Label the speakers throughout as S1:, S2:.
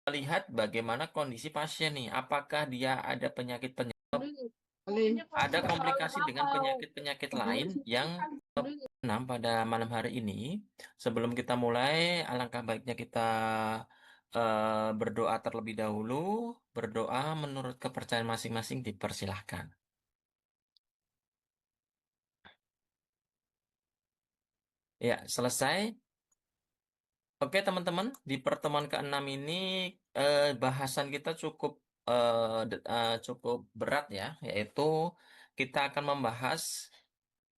S1: Melihat bagaimana kondisi pasien nih, apakah dia ada penyakit penyerta, ada komplikasi dengan penyakit-penyakit lain yang enam pada malam hari ini. Sebelum kita mulai, alangkah baiknya kita berdoa terlebih dahulu. Berdoa menurut kepercayaan masing-masing dipersilahkan. Ya, selesai. Oke, teman-teman, di pertemuan ke-6 ini bahasan kita cukup berat ya, yaitu kita akan membahas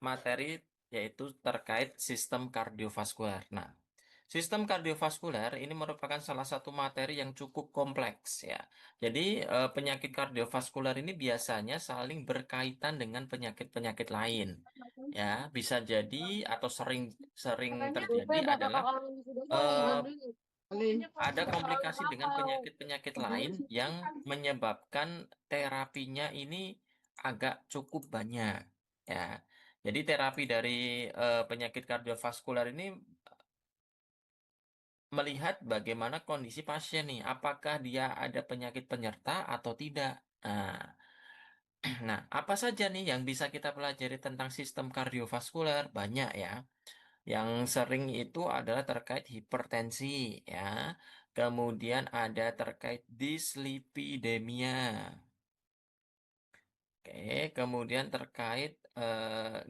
S1: materi yaitu terkait sistem kardiovaskular. Nah, sistem kardiovaskuler ini merupakan salah satu materi yang cukup kompleks ya. Jadi penyakit kardiovaskuler ini biasanya saling berkaitan dengan penyakit-penyakit lain. Ya, bisa jadi atau sering sering terjadi adalah eh, ada komplikasi dengan penyakit-penyakit lain yang menyebabkan terapinya ini agak cukup banyak. Ya, jadi terapi dari penyakit kardiovaskular ini melihat bagaimana kondisi pasien nih, apakah dia ada penyakit penyerta atau tidak. Nah, nah, apa saja nih yang bisa kita pelajari tentang sistem kardiovaskuler? Banyak ya. Yang sering itu adalah terkait hipertensi ya. Kemudian ada terkait dislipidemia. Oke, kemudian terkait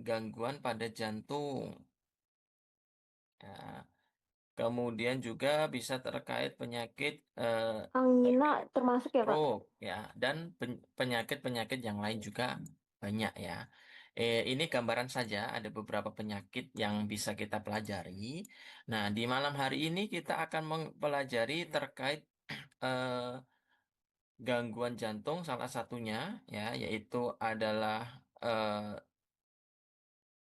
S1: gangguan pada jantung. Ya. Kemudian juga bisa terkait penyakit
S2: Angina termasuk ya, Kak?
S1: stroke ya, dan penyakit-penyakit yang lain juga banyak ya. Ini gambaran saja ada beberapa penyakit yang bisa kita pelajari. Nah, di malam hari ini kita akan mempelajari terkait eh, gangguan jantung salah satunya ya, yaitu adalah eh,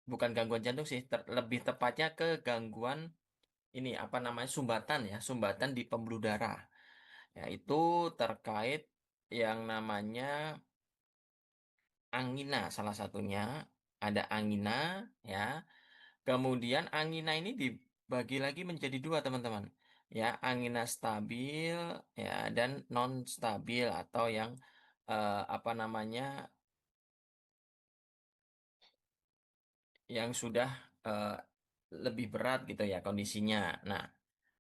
S1: bukan gangguan jantung sih, lebih tepatnya ke gangguan ini apa namanya sumbatan ya, sumbatan di pembuluh darah. Yaitu terkait yang namanya angina salah satunya. Ada angina ya. Kemudian angina ini dibagi lagi menjadi dua teman-teman. Ya, angina stabil ya dan non stabil atau yang apa namanya yang sudah eh, lebih berat gitu ya kondisinya. Nah,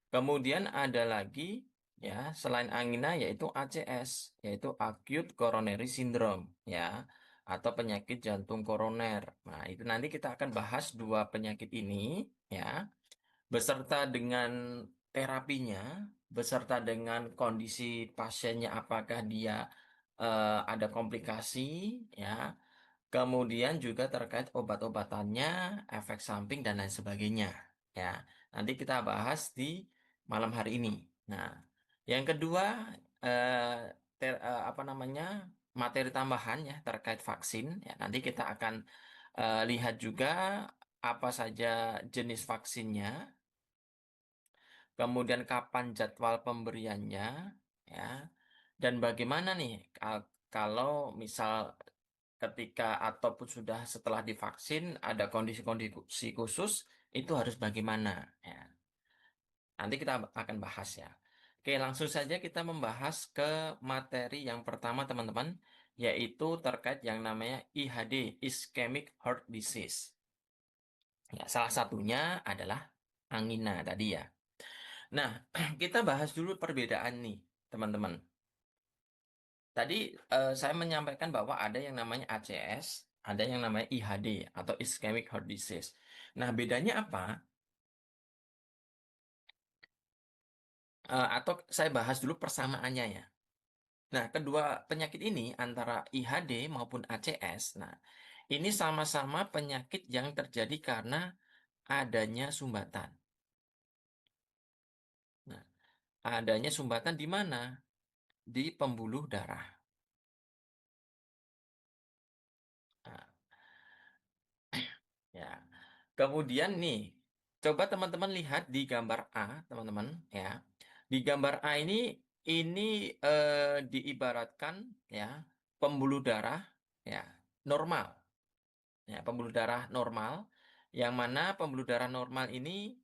S1: kemudian ada lagi ya selain angina yaitu ACS, yaitu Acute Coronary Syndrome ya atau penyakit jantung koroner. Nah, itu nanti kita akan bahas dua penyakit ini ya beserta dengan terapinya, beserta dengan kondisi pasiennya apakah dia ada komplikasi ya. Kemudian juga terkait obat-obatannya, efek samping dan lain sebagainya. Ya, nanti kita bahas di malam hari ini. Nah, yang kedua apa namanya materi tambahan ya terkait vaksin. Ya, nanti kita akan lihat juga apa saja jenis vaksinnya, kemudian kapan jadwal pemberiannya, ya, dan bagaimana nih kalau misal ketika ataupun sudah setelah divaksin ada kondisi-kondisi khusus itu harus bagaimana ya. Nanti kita akan bahas ya. Oke, langsung saja kita membahas ke materi yang pertama teman-teman, yaitu terkait yang namanya IHD, Ischemic Heart Disease. Ya, salah satunya adalah angina tadi ya. Nah, kita bahas dulu perbedaan nih, teman-teman. Tadi saya menyampaikan bahwa ada yang namanya ACS, ada yang namanya IHD atau Ischemic Heart Disease. Nah, bedanya apa? Atau saya bahas dulu persamaannya ya. Nah, kedua penyakit ini antara IHD maupun ACS, nah, ini sama-sama penyakit yang terjadi karena adanya sumbatan. Nah, adanya sumbatan di mana? Di pembuluh darah. Nah, ya. Kemudian nih, coba teman-teman lihat di gambar A, teman-teman, ya. Di gambar A ini diibaratkan ya pembuluh darah ya normal, ya pembuluh darah normal, yang mana pembuluh darah normal ini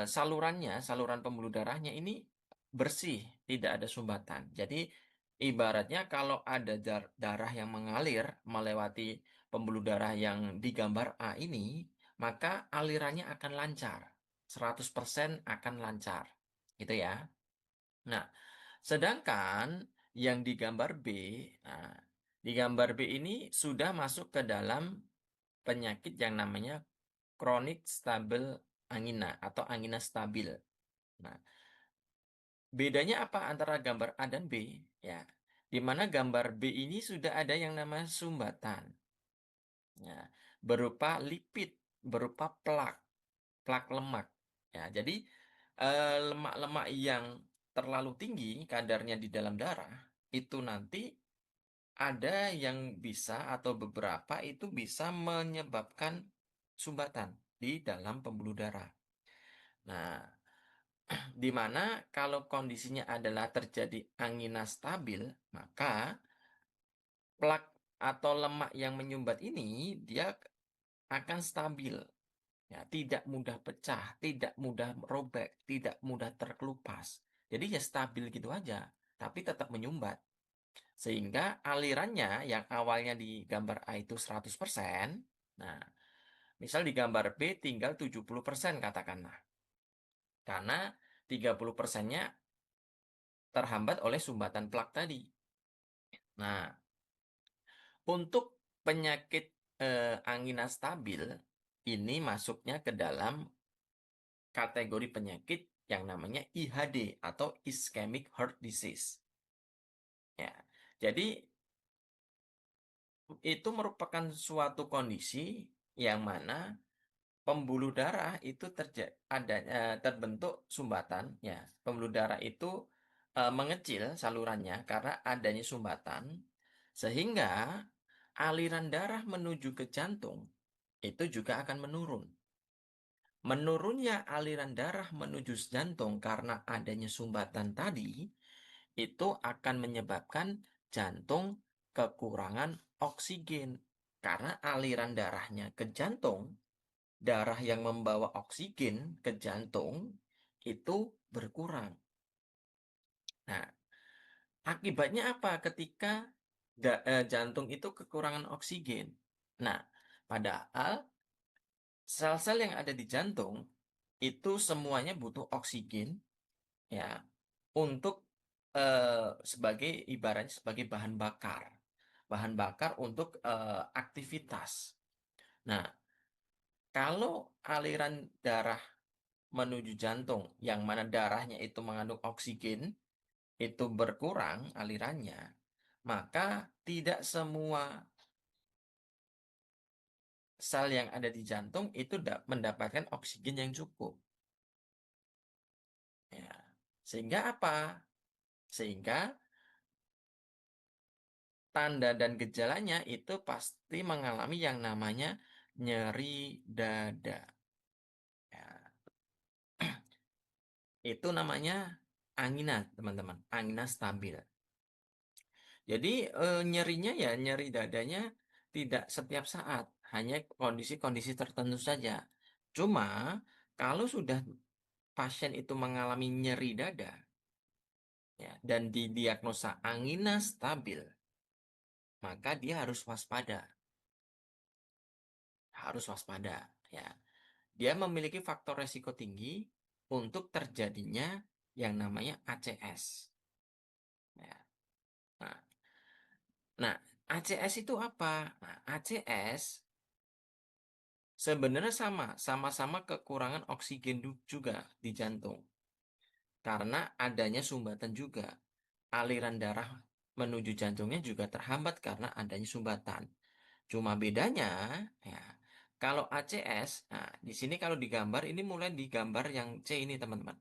S1: saluran pembuluh darahnya ini bersih, tidak ada sumbatan. Jadi ibaratnya kalau ada darah yang mengalir melewati pembuluh darah yang digambar A ini, maka alirannya akan lancar. 100% akan lancar. Gitu ya. Nah, sedangkan yang di gambar B, nah, di gambar B ini sudah masuk ke dalam penyakit yang namanya chronic stabil angina atau angina stabil. Nah, bedanya apa antara gambar A dan B? Ya, di mana gambar B ini sudah ada yang namanya sumbatan, ya, berupa lipid, berupa plak lemak. Ya, jadi lemak-lemak yang terlalu tinggi kadarnya di dalam darah itu nanti ada yang bisa atau beberapa itu bisa menyebabkan sumbatan di dalam pembuluh darah. Nah, di mana kalau kondisinya adalah terjadi angina stabil, maka plak atau lemak yang menyumbat ini dia akan stabil. Ya, tidak mudah pecah, tidak mudah robek, tidak mudah terkelupas. Jadi ya stabil gitu aja, tapi tetap menyumbat. Sehingga alirannya yang awalnya di gambar A itu 100%, nah, misal di gambar B tinggal 70% katakanlah. Karena 30%-nya terhambat oleh sumbatan plak tadi. Nah, untuk penyakit angina stabil, ini masuknya ke dalam kategori penyakit yang namanya IHD atau ischemic heart disease. Ya, jadi itu merupakan suatu kondisi yang mana pembuluh darah itu terbentuk sumbatan. Ya, pembuluh darah itu mengecil salurannya karena adanya sumbatan, sehingga aliran darah menuju ke jantung itu juga akan menurun. Menurunnya aliran darah menuju jantung karena adanya sumbatan tadi, itu akan menyebabkan jantung kekurangan oksigen. Karena aliran darahnya ke jantung, darah yang membawa oksigen ke jantung itu berkurang. Nah, akibatnya apa ketika jantung itu kekurangan oksigen? Nah, padahal sel-sel yang ada di jantung itu semuanya butuh oksigen, ya, untuk sebagai ibaratnya sebagai bahan bakar untuk aktivitas. Nah, kalau aliran darah menuju jantung yang mana darahnya itu mengandung oksigen itu berkurang alirannya, maka tidak semua sel yang ada di jantung itu mendapatkan oksigen yang cukup. Ya. Sehingga apa? Sehingga tanda dan gejalanya itu pasti mengalami yang namanya nyeri dada. Ya. Itu namanya angina, teman-teman. Angina stabil. Jadi nyerinya ya nyeri dadanya tidak setiap saat, hanya kondisi-kondisi tertentu saja. Cuma kalau sudah pasien itu mengalami nyeri dada, ya, dan didiagnosa angina stabil, maka dia harus waspada, ya. Dia memiliki faktor resiko tinggi untuk terjadinya yang namanya ACS. Ya. Nah, nah, ACS itu apa? Nah, ACS sebenarnya sama-sama kekurangan oksigen juga di jantung. Karena adanya sumbatan juga. Aliran darah menuju jantungnya juga terhambat karena adanya sumbatan. Cuma bedanya, ya, kalau ACS, nah, di sini kalau digambar, ini mulai digambar yang C ini, teman-teman.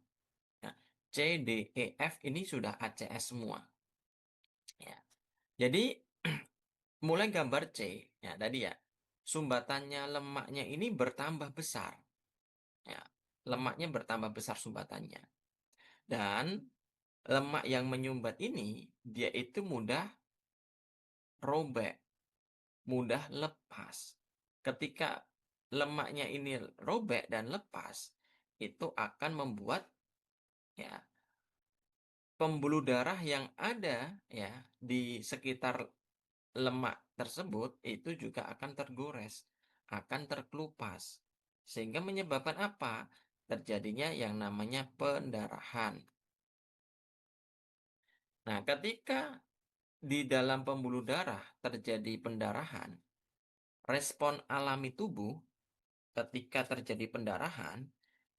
S1: Nah, C, D, E, F ini sudah ACS semua. Ya. Jadi, mulai gambar C, ya tadi ya, sumbatannya lemaknya ini bertambah besar. Ya, lemaknya bertambah besar sumbatannya. Dan lemak yang menyumbat ini, dia itu mudah robek, mudah lepas. Ketika lemaknya ini robek dan lepas, itu akan membuat, ya, pembuluh darah yang ada ya di sekitar lemak tersebut itu juga akan tergores, akan terkelupas. Sehingga menyebabkan apa? Terjadinya yang namanya pendarahan. Nah, ketika di dalam pembuluh darah terjadi pendarahan, respon alami tubuh ketika terjadi pendarahan,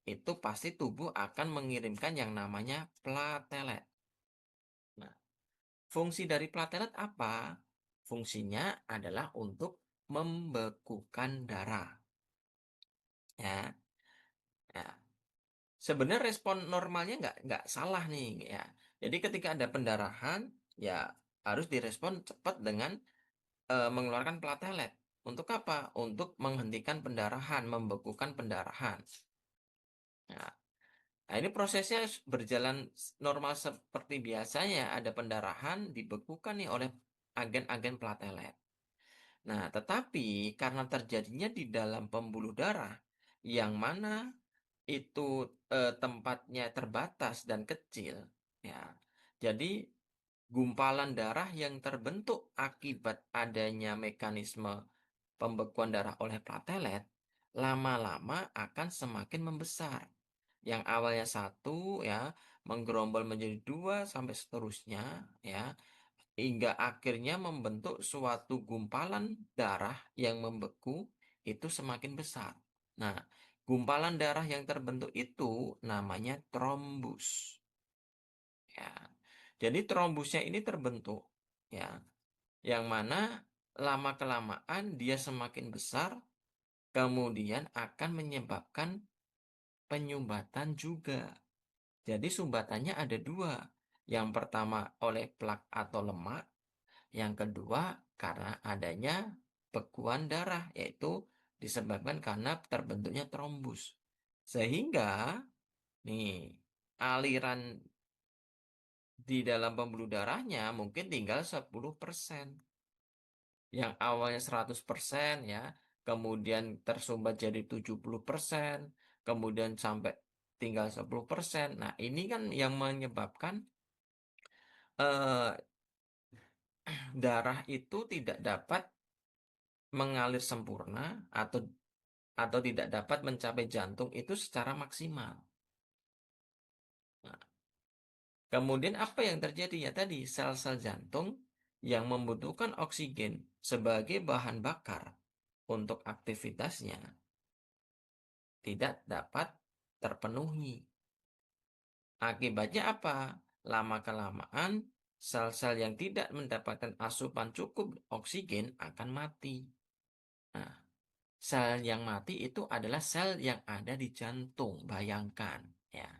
S1: itu pasti tubuh akan mengirimkan yang namanya platelet. Nah, fungsi dari platelet apa? Fungsinya adalah untuk membekukan darah. Ya, ya. Sebenarnya respon normalnya nggak salah nih, ya. Jadi ketika ada pendarahan, ya harus direspon cepat dengan mengeluarkan platelet. Untuk apa? Untuk menghentikan pendarahan, membekukan pendarahan. Nah, nah, ini prosesnya berjalan normal seperti biasanya. Ada pendarahan, dibekukan nih oleh agen-agen platelet. Nah, tetapi karena terjadinya di dalam pembuluh darah, yang mana itu tempatnya terbatas dan kecil, ya. Jadi gumpalan darah yang terbentuk akibat adanya mekanisme pembekuan darah oleh platelet lama-lama akan semakin membesar. Yang awalnya satu ya menggerombol menjadi dua sampai seterusnya ya hingga akhirnya membentuk suatu gumpalan darah yang membeku itu semakin besar. Nah, gumpalan darah yang terbentuk itu namanya trombus. Ya. Jadi trombusnya ini terbentuk ya, yang mana lama-kelamaan dia semakin besar, kemudian akan menyebabkan penyumbatan juga. Jadi sumbatannya ada dua. Yang pertama oleh plak atau lemak, yang kedua karena adanya bekuan darah, yaitu disebabkan karena terbentuknya trombus. Sehingga nih aliran di dalam pembuluh darahnya mungkin tinggal 10%. Yang awalnya 100% ya, kemudian tersumbat jadi 70%, kemudian sampai tinggal 10%. Nah, ini kan yang menyebabkan eh, darah itu tidak dapat mengalir sempurna atau tidak dapat mencapai jantung itu secara maksimal. Nah, kemudian apa yang terjadi ya tadi sel-sel jantung yang membutuhkan oksigen sebagai bahan bakar untuk aktivitasnya tidak dapat terpenuhi. Akibatnya apa? Lama-kelamaan sel-sel yang tidak mendapatkan asupan cukup oksigen akan mati. Nah, sel yang mati itu adalah sel yang ada di jantung. Bayangkan, ya.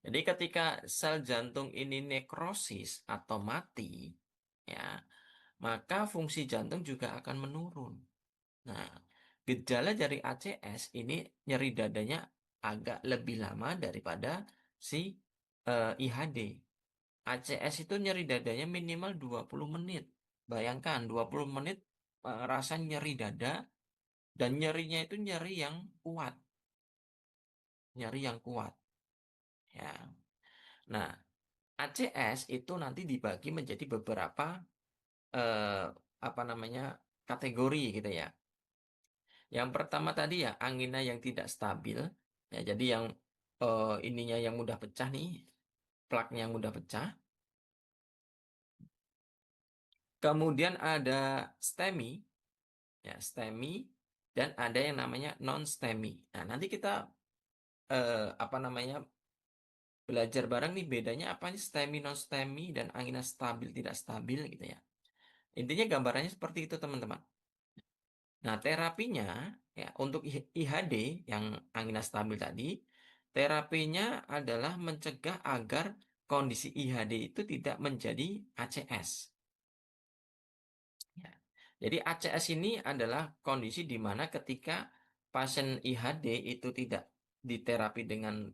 S1: Jadi ketika sel jantung ini nekrosis atau mati, ya, maka fungsi jantung juga akan menurun. Nah, gejala dari ACS ini nyeri dadanya agak lebih lama daripada si IHD. ACS itu nyeri dadanya minimal 20 menit. Bayangkan 20 menit rasa nyeri dada dan nyerinya itu nyeri yang kuat, nyeri yang kuat ya. Nah, ACS itu nanti dibagi menjadi beberapa eh, apa namanya kategori gitu ya. Yang pertama tadi ya angina yang tidak stabil ya. Jadi yang ininya yang mudah pecah nih, plaknya yang mudah pecah. Kemudian ada STEMI ya, STEMI dan ada yang namanya non STEMI. Nah, nanti kita apa namanya belajar bareng nih bedanya apa nih STEMI non STEMI dan angina stabil tidak stabil gitu ya. Intinya gambarannya seperti itu teman-teman. Nah, terapinya ya untuk IHD yang angina stabil tadi, terapinya adalah mencegah agar kondisi IHD itu tidak menjadi ACS. Ya. Jadi ACS ini adalah kondisi di mana ketika pasien IHD itu tidak diterapi dengan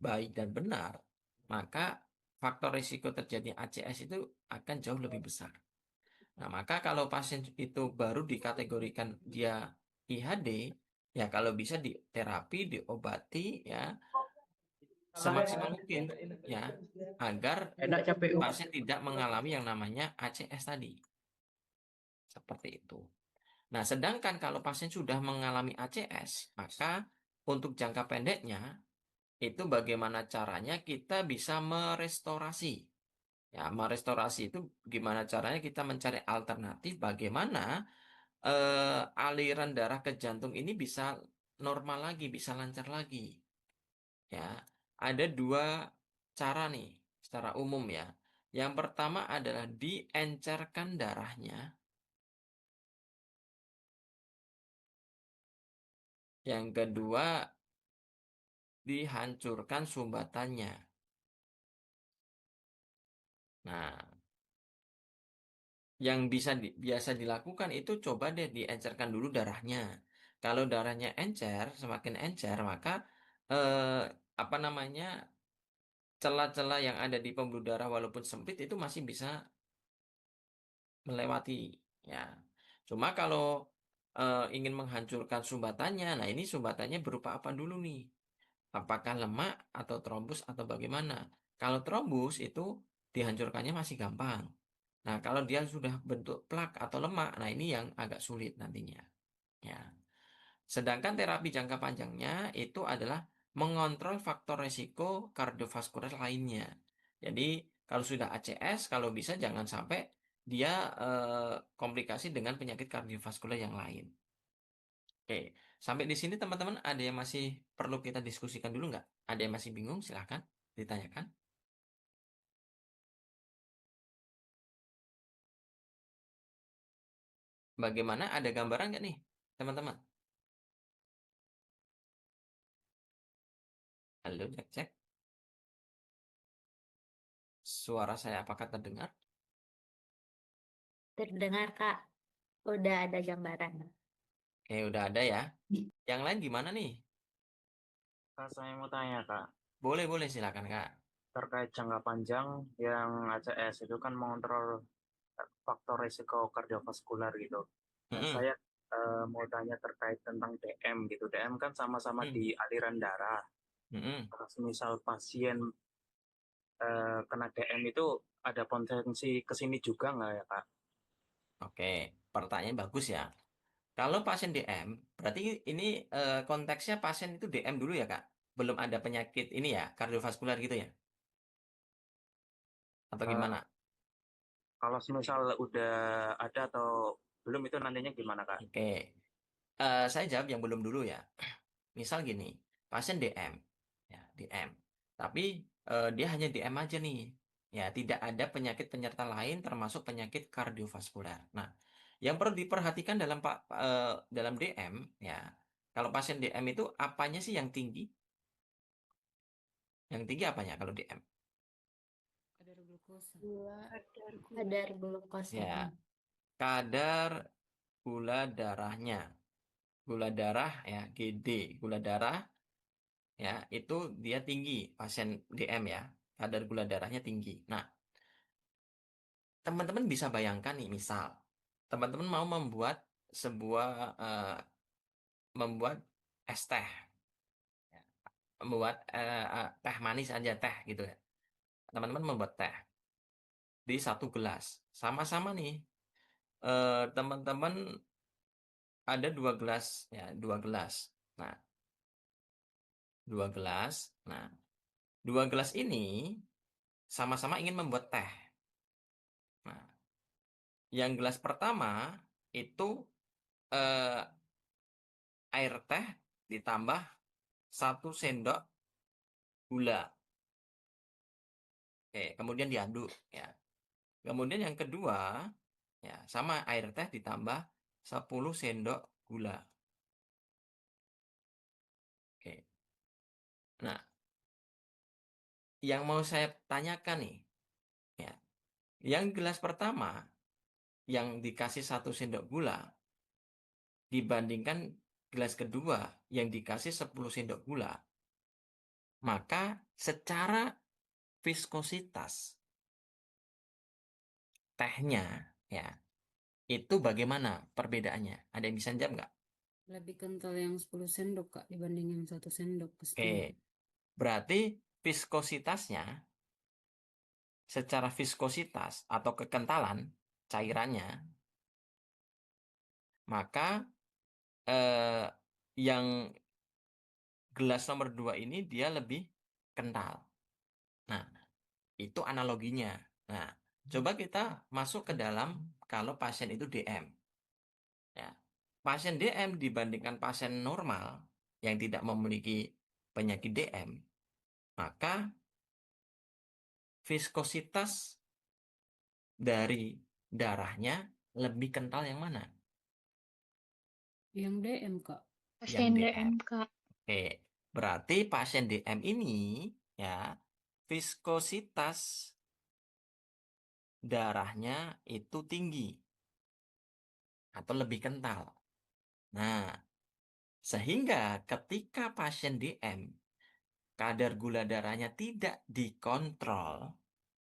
S1: baik dan benar, maka faktor risiko terjadi ACS itu akan jauh lebih besar. Nah, maka kalau pasien itu baru dikategorikan dia IHD, ya kalau bisa diterapi, diobati ya semaksimal mungkin ya agar
S3: Enak CPU.
S1: pasien tidak mengalami yang namanya ACS tadi. Seperti itu. Nah, sedangkan kalau pasien sudah mengalami ACS, maka untuk jangka pendeknya itu bagaimana caranya kita bisa merestorasi. Ya, merestorasi itu gimana caranya kita mencari alternatif bagaimana aliran darah ke jantung ini bisa normal lagi, bisa lancar lagi. Ya, ada dua cara nih secara umum ya. Yang pertama adalah diencerkan darahnya. Yang kedua dihancurkan sumbatannya. Nah, yang biasa dilakukan itu coba deh diencerkan dulu darahnya. Kalau darahnya encer, semakin encer, maka eh, apa namanya celah-celah yang ada di pembuluh darah walaupun sempit itu masih bisa melewati. Ya, cuma kalau ingin menghancurkan sumbatannya, nah ini sumbatannya berupa apa dulu nih? Apakah lemak atau trombus atau bagaimana? Kalau trombus itu dihancurkannya masih gampang. Nah, kalau dia sudah bentuk plak atau lemak, nah ini yang agak sulit nantinya. Ya. Sedangkan terapi jangka panjangnya itu adalah mengontrol faktor resiko kardiovaskuler lainnya. Jadi, kalau sudah ACS, kalau bisa jangan sampai dia komplikasi dengan penyakit kardiovaskuler yang lain. Oke, sampai di sini teman-teman ada yang masih perlu kita diskusikan dulu nggak? Ada yang masih bingung? Silahkan ditanyakan. Bagaimana? Ada gambaran nggak nih, teman-teman? Halo, cek cek. Suara saya apakah terdengar?
S2: Terdengar, Kak. Udah ada gambaran.
S1: Oke, udah ada ya. Yang lain gimana nih?
S3: Kak, saya mau tanya, Kak.
S1: Boleh, boleh silakan Kak.
S3: Terkait jangka panjang yang ACS itu kan mengontrol faktor risiko kardiovaskular gitu. Nah,
S1: Mm-mm,
S3: saya mau tanya terkait tentang DM gitu. DM kan sama-sama
S1: mm,
S3: di aliran darah.
S1: mm-mm.
S3: Kalau misal pasien kena DM itu ada potensi ke sini juga nggak ya, Kak?
S1: Oke, pertanyaan bagus ya. Kalau pasien DM, berarti ini konteksnya pasien itu DM dulu ya Kak? Belum ada penyakit ini ya, kardiovaskular gitu ya? Atau gimana?
S3: Eh, Kalau misal udah ada atau belum itu nantinya gimana, Kak?
S1: Oke, saya jawab yang belum dulu ya. Misal gini, pasien DM, ya DM, tapi dia hanya DM aja nih, ya tidak ada penyakit penyerta lain termasuk penyakit kardiovaskuler. Nah, yang perlu diperhatikan dalam DM, ya kalau pasien DM itu apanya sih yang tinggi? Yang tinggi apanya kalau DM?
S4: Kadar glukosa.
S2: Kadar glukosanya.
S1: Ya, kadar gula darahnya, gula darah ya GD, gula darah ya itu dia tinggi pasien DM ya, kadar gula darahnya tinggi. Nah, teman-teman bisa bayangkan nih, misal teman-teman mau membuat sebuah membuat es teh, ya. Membuat teh manis aja teh gitu ya. Teman-teman membuat teh di satu gelas, sama-sama nih. Teman-teman ada dua gelas ya, dua gelas. Nah, dua gelas. Nah, dua gelas ini sama-sama ingin membuat teh. Nah, yang gelas pertama itu eh, air teh ditambah 1 sendok gula. Oke, kemudian diaduk ya. Kemudian yang kedua ya sama air teh ditambah 10 sendok gula. Oke. Nah, yang mau saya tanyakan nih ya, yang gelas pertama yang dikasih 1 sendok gula dibandingkan gelas kedua yang dikasih 10 sendok gula, maka secara viskositas tehnya ya itu bagaimana perbedaannya? Ada yang bisa jawab nggak?
S4: Lebih kental yang 10 sendok, Kak, dibanding yang 1 sendok
S1: Oke,
S4: pastinya.
S1: berarti viskositasnya, secara viskositas atau kekentalan cairannya, maka yang gelas nomor 2 ini dia lebih kental. Nah, itu analoginya. Nah, coba kita masuk ke dalam kalau pasien itu DM. Ya. Pasien DM dibandingkan pasien normal yang tidak memiliki penyakit DM, maka viskositas dari darahnya lebih kental yang mana?
S4: Yang DM, Kak.
S2: Pasien
S1: Yang
S2: DM,
S1: DM.
S2: Kak.
S1: Oke, berarti pasien DM ini ya viskositas darahnya itu tinggi atau lebih kental. Nah, sehingga ketika pasien DM kadar gula darahnya tidak dikontrol,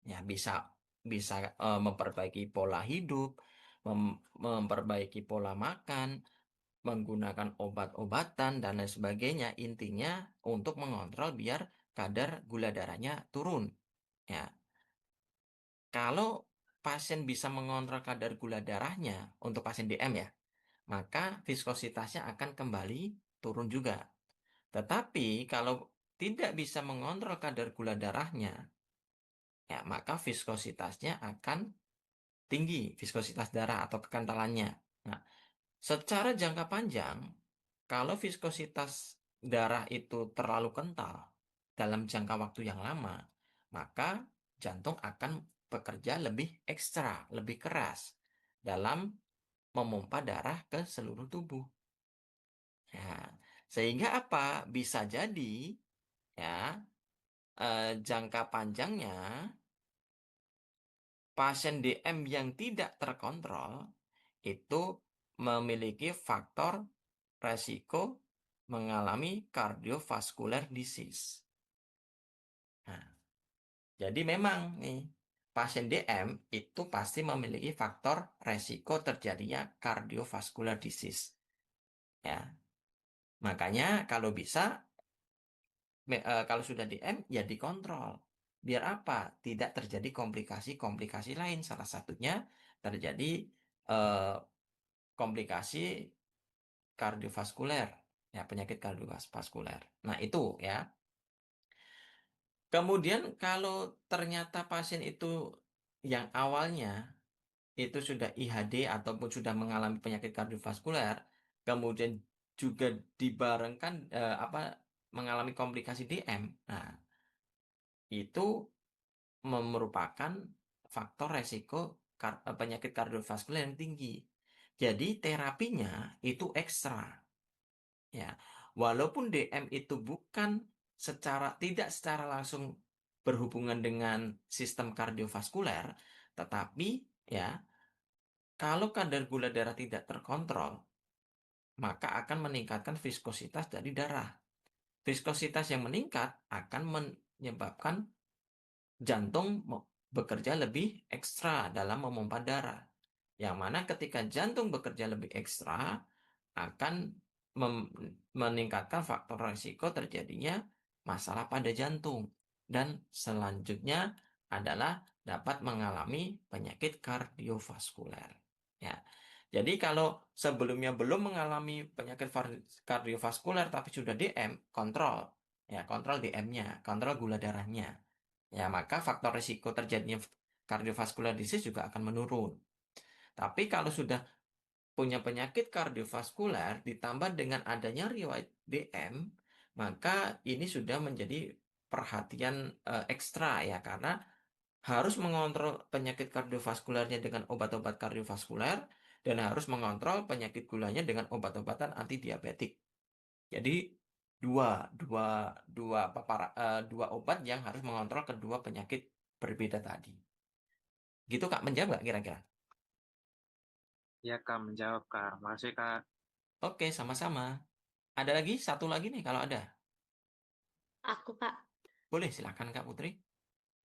S1: ya bisa bisa memperbaiki pola hidup, memperbaiki pola makan, menggunakan obat-obatan dan lain sebagainya. Intinya untuk mengontrol biar kadar gula darahnya turun. Ya, kalau pasien bisa mengontrol kadar gula darahnya untuk pasien DM ya, maka viskositasnya akan kembali turun juga. Tetapi kalau tidak bisa mengontrol kadar gula darahnya, ya maka viskositasnya akan tinggi, viskositas darah atau kekentalannya. Nah, secara jangka panjang, kalau viskositas darah itu terlalu kental dalam jangka waktu yang lama, maka jantung akan bekerja lebih ekstra, lebih keras dalam memompa darah ke seluruh tubuh. Ya, sehingga apa? Bisa jadi ya jangka panjangnya pasien DM yang tidak terkontrol itu memiliki faktor resiko mengalami cardiovascular disease. Nah, jadi memang nih pasien DM itu pasti memiliki faktor resiko terjadinya cardiovascular disease. Ya, makanya kalau bisa kalau sudah DM ya dikontrol. Biar apa? Tidak terjadi komplikasi-komplikasi lain. Salah satunya terjadi eh, komplikasi kardiovaskuler, ya penyakit kardiovaskuler. Nah, itu ya. Kemudian kalau ternyata pasien itu yang awalnya itu sudah IHD ataupun sudah mengalami penyakit kardiovaskuler, kemudian juga dibarengkan mengalami komplikasi DM. Nah, itu merupakan faktor resiko penyakit kardiovaskuler yang tinggi. Jadi terapinya itu ekstra. Ya, walaupun DM itu bukan tidak secara langsung berhubungan dengan sistem kardiovaskuler, tetapi ya kalau kadar gula darah tidak terkontrol, maka akan meningkatkan viskositas dari darah. Viskositas yang meningkat akan menyebabkan jantung bekerja lebih ekstra dalam memompa darah. Yang mana ketika jantung bekerja lebih ekstra, akan meningkatkan faktor risiko terjadinya masalah pada jantung. Dan selanjutnya adalah dapat mengalami penyakit kardiovaskuler. Ya. Jadi kalau sebelumnya belum mengalami penyakit kardiovaskuler tapi sudah DM, kontrol. Ya, kontrol DM-nya, kontrol gula darahnya. Ya, maka faktor risiko terjadinya kardiovaskular disease juga akan menurun. Tapi kalau sudah punya penyakit kardiovaskuler ditambah dengan adanya riwayat DM, maka ini sudah menjadi perhatian ekstra ya karena harus mengontrol penyakit kardiovaskulernya dengan obat-obat kardiovaskuler dan harus mengontrol penyakit gulanya dengan obat-obatan antidiabetik. Jadi dua obat yang harus mengontrol kedua penyakit berbeda tadi. Gitu Kak, menjawab nggak kira-kira?
S3: Ya Kak, menjawab Kak. Makasih Kak.
S1: Oke, sama-sama. Ada lagi? Satu lagi nih kalau ada.
S2: Aku, Kak.
S1: Boleh, silakan Kak Putri.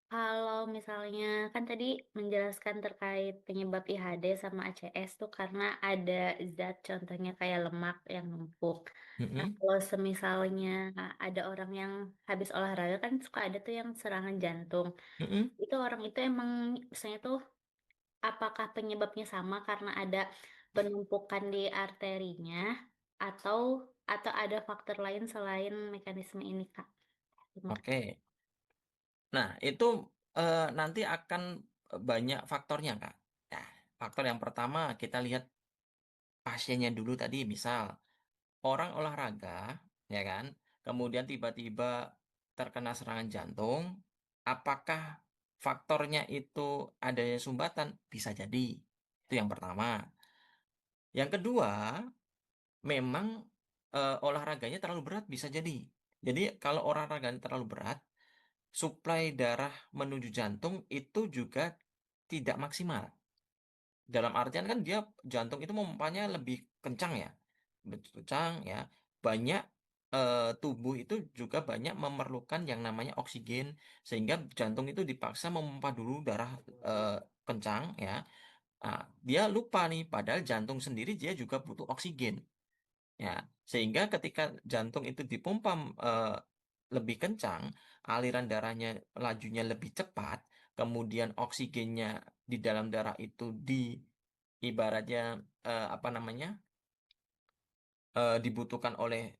S2: Kalau misalnya kan tadi menjelaskan terkait penyebab IHD sama ACS tuh karena ada zat contohnya kayak lemak yang numpuk. Nah,
S1: Mm-mm,
S2: kalau semisalnya ada orang yang habis olahraga kan suka ada tuh yang serangan jantung.
S1: mm-mm.
S2: Itu orang itu emang misalnya tuh apakah penyebabnya sama karena ada penumpukan di arterinya atau ada faktor lain selain mekanisme ini, Kak? Terima kasih.
S1: Oke. Nah, itu nanti akan banyak faktornya, Kak. Nah, faktor yang pertama kita lihat pasiennya dulu tadi, misal orang olahraga, ya kan, kemudian tiba-tiba terkena serangan jantung, apakah faktornya itu adanya sumbatan? Bisa jadi. Itu yang pertama. Yang kedua, memang olahraganya terlalu berat bisa jadi. Jadi kalau olahraganya terlalu berat, suplai darah menuju jantung itu juga tidak maksimal. Dalam artian kan dia jantung itu memompanya lebih kencang ya. Kencang ya. Banyak tubuh itu juga banyak memerlukan yang namanya oksigen sehingga jantung itu dipaksa memompa dulu darah eh, kencang ya. Nah, dia lupa nih padahal jantung sendiri dia juga butuh oksigen. Ya, sehingga ketika jantung itu dipompa eh, lebih kencang, aliran darahnya lajunya lebih cepat, kemudian oksigennya di dalam darah itu ibaratnya apa namanya dibutuhkan oleh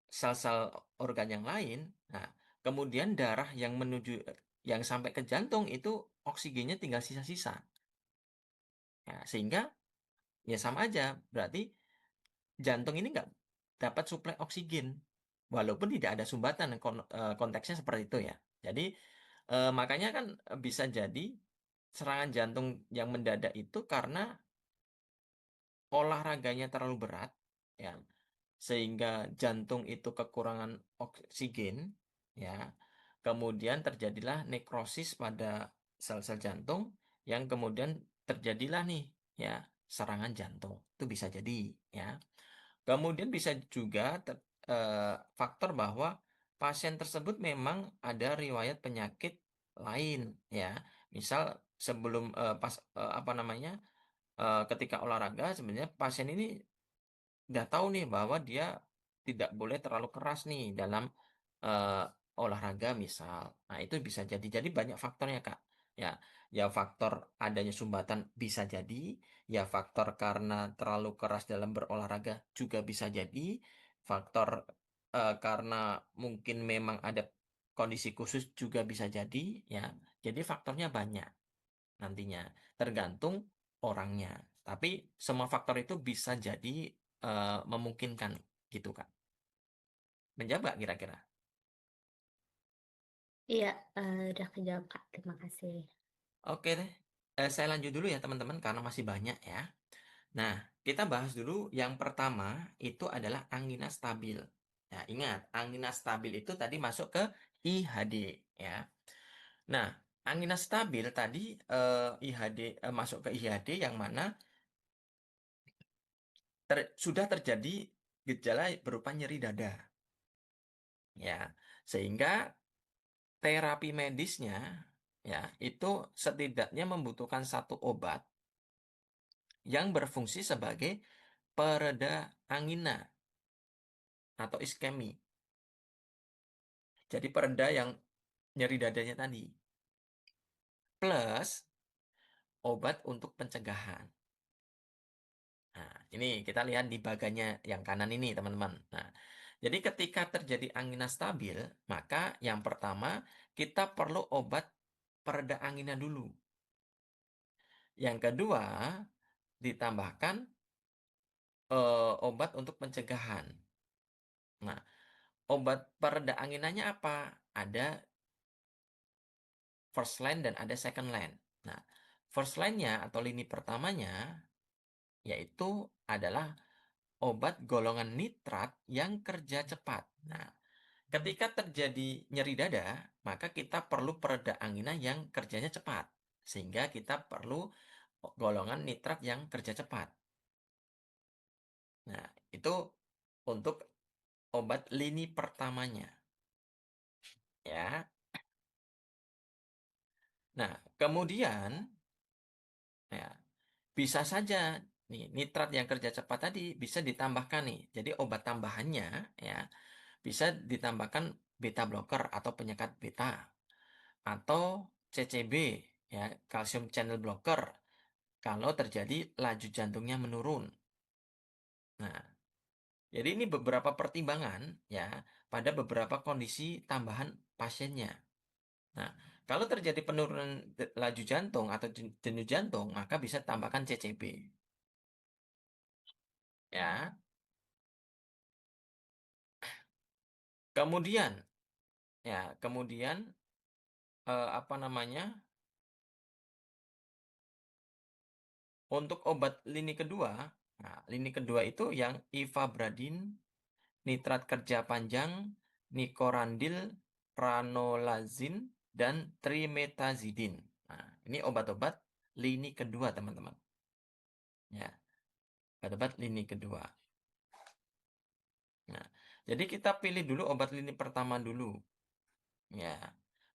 S1: sel-sel organ yang lain. Nah, kemudian darah yang menuju yang sampai ke jantung itu oksigennya tinggal sisa-sisa. Ya, sehingga ya sama aja, berarti jantung ini nggak dapat suplai oksigen, walaupun tidak ada sumbatan. Konteksnya seperti itu ya. Jadi makanya kan bisa jadi serangan jantung yang mendadak itu karena olahraganya terlalu berat, ya, sehingga jantung itu kekurangan oksigen, ya. Kemudian terjadilah nekrosis pada sel-sel jantung yang kemudian terjadilah nih, ya, serangan jantung. Itu bisa jadi, ya. Kemudian bisa juga faktor bahwa pasien tersebut memang ada riwayat penyakit lain, ya. Misal sebelum pas apa namanya ketika olahraga sebenarnya pasien ini udah tahu nih bahwa dia tidak boleh terlalu keras nih dalam eh, olahraga misal. Nah, itu bisa jadi. Jadi banyak faktornya, Kak. Ya, ya faktor adanya sumbatan bisa jadi, ya faktor karena terlalu keras dalam berolahraga juga bisa jadi, faktor karena mungkin memang ada kondisi khusus juga bisa jadi, ya. Jadi faktornya banyak nantinya, tergantung orangnya. Tapi semua faktor itu bisa jadi memungkinkan gitu, Kak. Menjawab nggak kira-kira?
S2: Iya, udah kejawab, Kak. Terima kasih.
S1: Oke deh. Saya lanjut dulu ya teman-teman karena masih banyak ya. Nah, kita bahas dulu yang pertama itu adalah angina stabil. Nah, ingat, angina stabil itu tadi masuk ke IHD ya. Nah, angina stabil tadi IHD masuk ke IHD yang mana sudah terjadi gejala berupa nyeri dada ya. Sehingga terapi medisnya ya itu setidaknya membutuhkan satu obat yang berfungsi sebagai pereda angina atau iskemi. Jadi pereda yang nyeri dadanya tadi. Plus obat untuk pencegahan. Nah, ini kita lihat di bagannya yang kanan ini, teman-teman. Nah, jadi ketika terjadi angina stabil, maka yang pertama kita perlu obat pereda angina dulu. Yang kedua, ditambahkan obat untuk pencegahan. Nah, obat pereda anginanya apa? Ada first line dan ada second line. Nah, first line-nya atau lini pertamanya yaitu adalah obat golongan nitrat yang kerja cepat. Nah, ketika terjadi nyeri dada, maka kita perlu pereda angina yang kerjanya cepat. Sehingga kita perlu golongan nitrat yang kerja cepat. Nah, itu untuk obat lini pertamanya. Ya. Nah, kemudian ya bisa saja nih nitrat yang kerja cepat tadi bisa ditambahkan nih. Jadi obat tambahannya ya bisa ditambahkan beta blocker atau penyekat beta atau CCB ya, calcium channel blocker kalau terjadi laju jantungnya menurun. Nah, jadi ini beberapa pertimbangan ya pada beberapa kondisi tambahan pasiennya. Nah, kalau terjadi penurunan laju jantung atau denyut jantung, maka bisa tambahkan CCB. Ya. Kemudian apa namanya? Untuk obat lini kedua, nah, lini kedua itu yang ivabradin, nitrat kerja panjang, nikorandil, ranolazin, dan trimetazidin. Nah, ini obat-obat lini kedua, teman-teman. Ya, obat-obat lini kedua. Nah, jadi kita pilih dulu obat lini pertama dulu. Ya,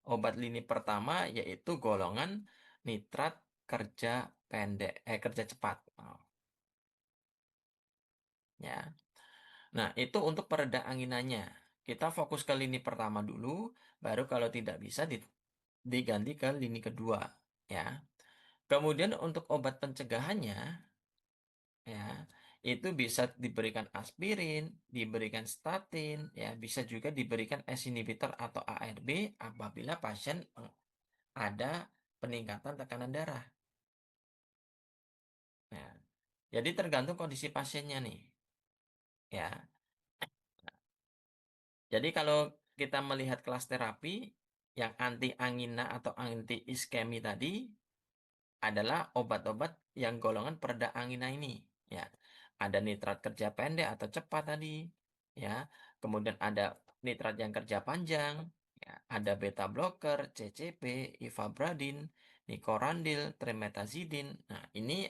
S1: obat lini pertama yaitu golongan nitrat kerja pendek, kerja cepat. Oh, ya. Nah, itu untuk pereda anginannya. Kita fokus ke lini pertama dulu, baru kalau tidak bisa diganti ke lini kedua, ya. Kemudian untuk obat pencegahannya, ya, itu bisa diberikan aspirin, diberikan statin, ya, bisa juga diberikan S inhibitor atau ARB apabila pasien ada peningkatan tekanan darah. Nah, jadi tergantung kondisi pasiennya nih, ya. Jadi kalau kita melihat kelas terapi yang anti angina atau anti iskemi tadi adalah obat-obat yang golongan pereda angina ini, ya. Ada nitrat kerja pendek atau cepat tadi, ya. Kemudian ada nitrat yang kerja panjang, ya. Ada beta blocker, CCP, ivabradin, nikorandil, trimetazidin. Nah, ini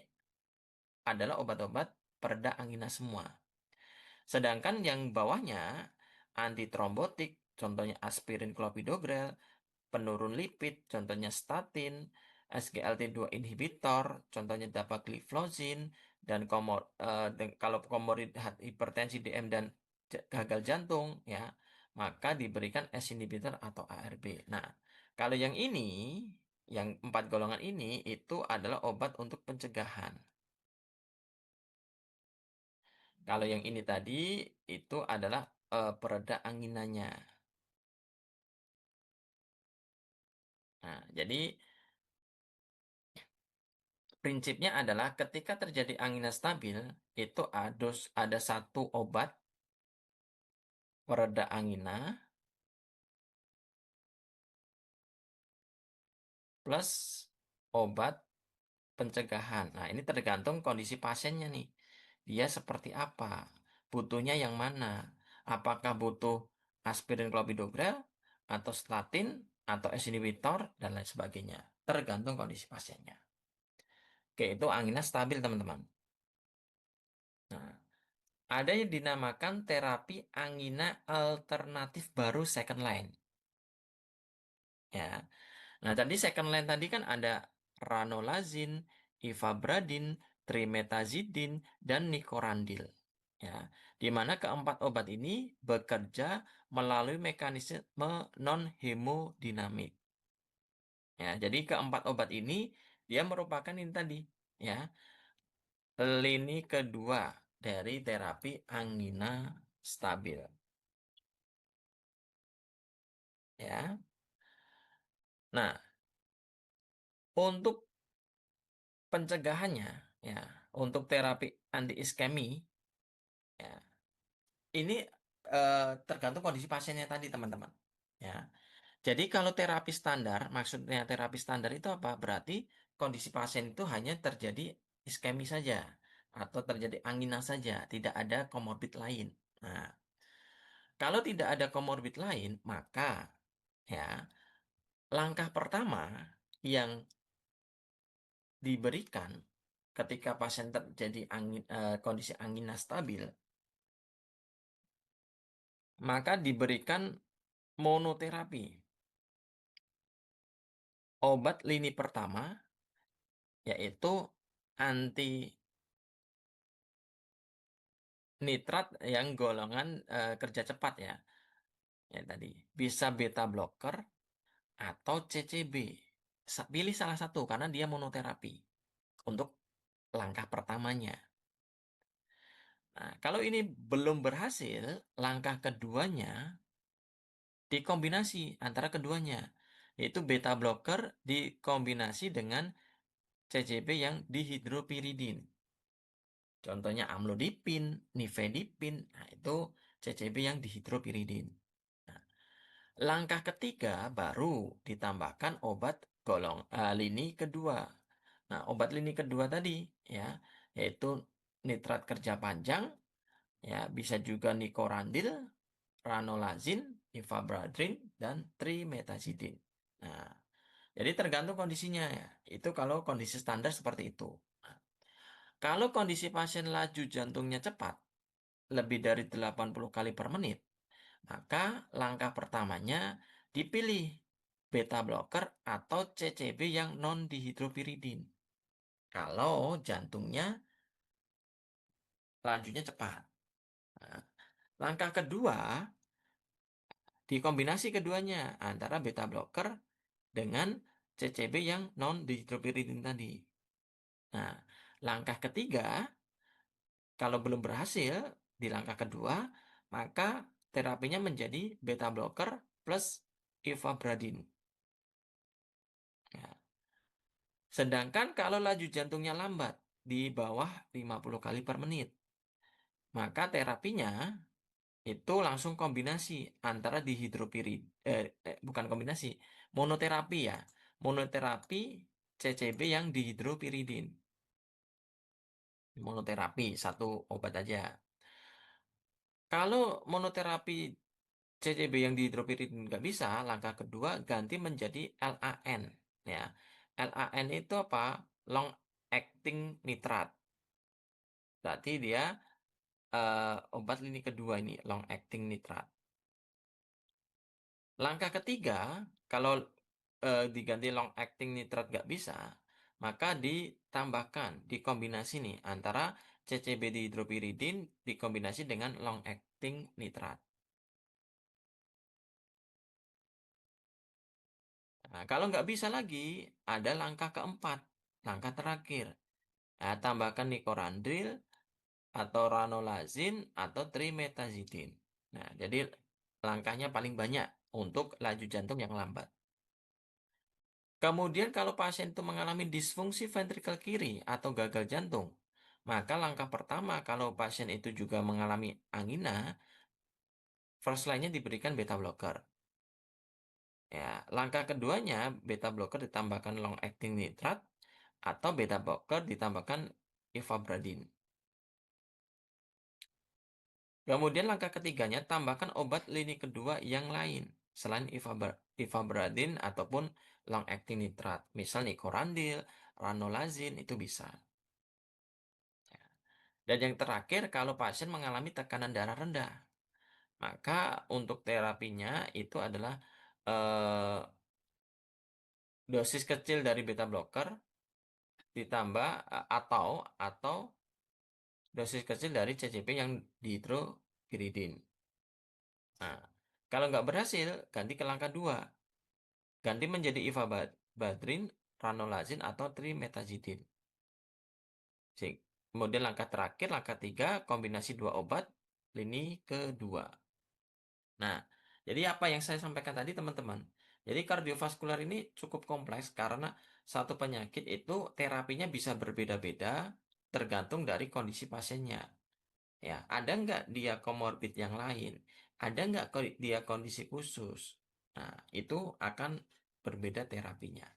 S1: adalah obat-obat pereda angina semua. Sedangkan yang bawahnya antitrombotik, contohnya aspirin clopidogrel, penurun lipid, contohnya statin, SGLT2 inhibitor, contohnya dapagliflozin, dan kalau komorbid hipertensi DM dan gagal jantung, ya, maka diberikan S inhibitor atau ARB. Nah, kalau yang ini, yang 4 golongan ini itu adalah obat untuk pencegahan. Kalau yang ini tadi itu adalah pereda anginanya. Nah, jadi prinsipnya adalah ketika terjadi angina stabil, itu ada satu obat pereda angina plus obat pencegahan. Nah, ini tergantung kondisi pasiennya nih. Dia seperti apa? Butuhnya yang mana? Apakah butuh aspirin clopidogrel atau statin atau S inhibitor dan lain sebagainya. Tergantung kondisi pasiennya. Oke, itu angina stabil, teman-teman. Nah, ada yang dinamakan terapi angina alternatif baru second line. Ya. Nah, tadi second line tadi kan ada ranolazin, ivabradin, trimetazidin, dan nikorandil. Ya, di mana keempat obat ini bekerja melalui mekanisme non-hemodinamik. Ya, jadi keempat obat ini dia merupakan ini tadi, ya, lini kedua dari terapi angina stabil. Ya. Nah, untuk pencegahannya, ya, untuk terapi anti iskemi, ya, ini tergantung kondisi pasiennya tadi, teman-teman. Ya. Jadi kalau terapi standar, maksudnya terapi standar itu apa? Berarti kondisi pasien itu hanya terjadi iskemi saja atau terjadi angina saja, tidak ada komorbid lain. Nah, kalau tidak ada komorbid lain, maka ya langkah pertama yang diberikan ketika pasien terjadi kondisi angina stabil, maka diberikan monoterapi. obat lini pertama yaitu anti nitrat yang golongan kerja cepat ya. Ya tadi bisa beta blocker atau CCB. Pilih salah satu karena dia monoterapi untuk langkah pertamanya. Nah, kalau ini belum berhasil, langkah keduanya dikombinasi antara keduanya, yaitu beta blocker dikombinasi dengan CCB yang dihidropiridin. Contohnya amlodipin, nifedipin, nah itu CCB yang dihidropiridin. Nah, langkah ketiga baru ditambahkan obat lini kedua. Nah, obat lini kedua tadi ya, yaitu nitrat kerja panjang, ya bisa juga nikorandil, ranolazin, ivabradrin, dan trimetazidin. Nah, jadi tergantung kondisinya ya. Itu kalau kondisi standar seperti itu. Nah, kalau kondisi pasien laju jantungnya cepat, lebih dari 80 kali per menit, maka langkah pertamanya dipilih beta blocker atau CCB yang non dihidropiridin. Kalau jantungnya lajunya cepat. Nah, langkah kedua dikombinasi keduanya antara beta blocker dengan CCB yang non dihidropiridin tadi. Nah, langkah ketiga kalau belum berhasil di langkah kedua, maka terapinya menjadi beta blocker plus ivabradin. Ya. Sedangkan kalau laju jantungnya lambat di bawah 50 kali per menit, maka terapinya itu langsung kombinasi antara dihidropirid, bukan kombinasi, monoterapi ya, monoterapi CCB yang dihidropiridin, monoterapi satu obat aja. Kalau monoterapi CCB yang dihidropiridin nggak bisa, langkah kedua ganti menjadi LAN ya. LAN itu apa? Long acting nitrat. Berarti dia obat lini kedua ini long acting nitrat. Langkah ketiga, kalau diganti long acting nitrat nggak bisa, maka ditambahkan, dikombinasi nih antara CCB dihidropiridin dikombinasi dengan long acting nitrat. Nah, kalau nggak bisa lagi, ada langkah keempat, langkah terakhir. Nah, tambahkan nikorandil atau ranolazin atau trimetazidin. Nah, jadi langkahnya paling banyak untuk laju jantung yang lambat. Kemudian kalau pasien itu mengalami disfungsi ventrikel kiri atau gagal jantung, maka langkah pertama kalau pasien itu juga mengalami angina, first line-nya diberikan beta blocker. Ya, langkah keduanya beta blocker ditambahkan long acting nitrat atau beta blocker ditambahkan ivabradin. Kemudian langkah ketiganya tambahkan obat lini kedua yang lain selain ivabradin ataupun long acting nitrat, misal nikorandil, ranolazin itu bisa. Dan yang terakhir kalau pasien mengalami tekanan darah rendah, maka untuk terapinya itu adalah dosis kecil dari beta blocker ditambah atau dosis kecil dari CCP yang dihidropiridin. Nah, kalau nggak berhasil, ganti ke langkah 2. Ganti menjadi ivabradrin, ranolazin, atau trimetazidin. Kemudian langkah terakhir, langkah 3, kombinasi 2 obat, lini kedua. Nah, jadi apa yang saya sampaikan tadi teman-teman? Jadi kardiovaskular ini cukup kompleks karena satu penyakit itu terapinya bisa berbeda-beda tergantung dari kondisi pasiennya. Ya, ada nggak dia komorbid yang lain? Ada nggak dia kondisi khusus? Nah, itu akan berbeda terapinya.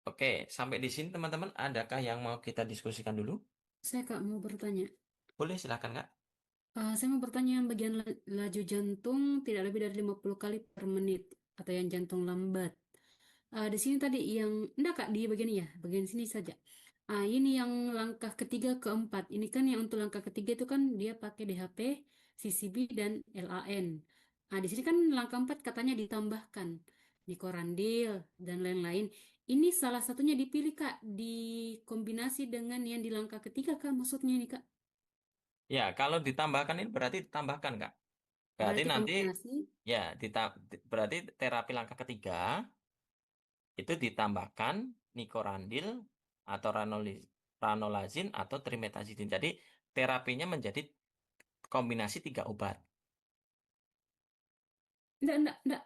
S1: Oke, sampai di sini teman-teman, adakah yang mau kita diskusikan dulu?
S4: Saya Kak mau bertanya.
S1: Boleh, silakan Kak.
S4: Saya mau bertanya yang bagian laju jantung tidak lebih dari 50 kali per menit atau yang jantung lambat. Di sini tadi yang enggak Kak, di bagian ini ya, bagian sini saja. Ini yang langkah ketiga keempat. Ini kan yang untuk langkah ketiga itu kan dia pakai DHP, CCB dan LAN. Di sini kan langkah 4 katanya ditambahkan. Nicorandil, dan lain-lain. Ini salah satunya dipilih, Kak, dikombinasi dengan yang di langkah ketiga, Kak, maksudnya nih, Kak.
S1: Ya, kalau ditambahkan ini berarti ditambahkan, Kak. Berarti
S4: Berarti
S1: nanti
S4: kombinasi.
S1: ya berarti terapi langkah ketiga itu ditambahkan nicorandil atau ranolazin atau trimetazidin. Jadi terapinya menjadi kombinasi 3 obat.
S4: Enggak.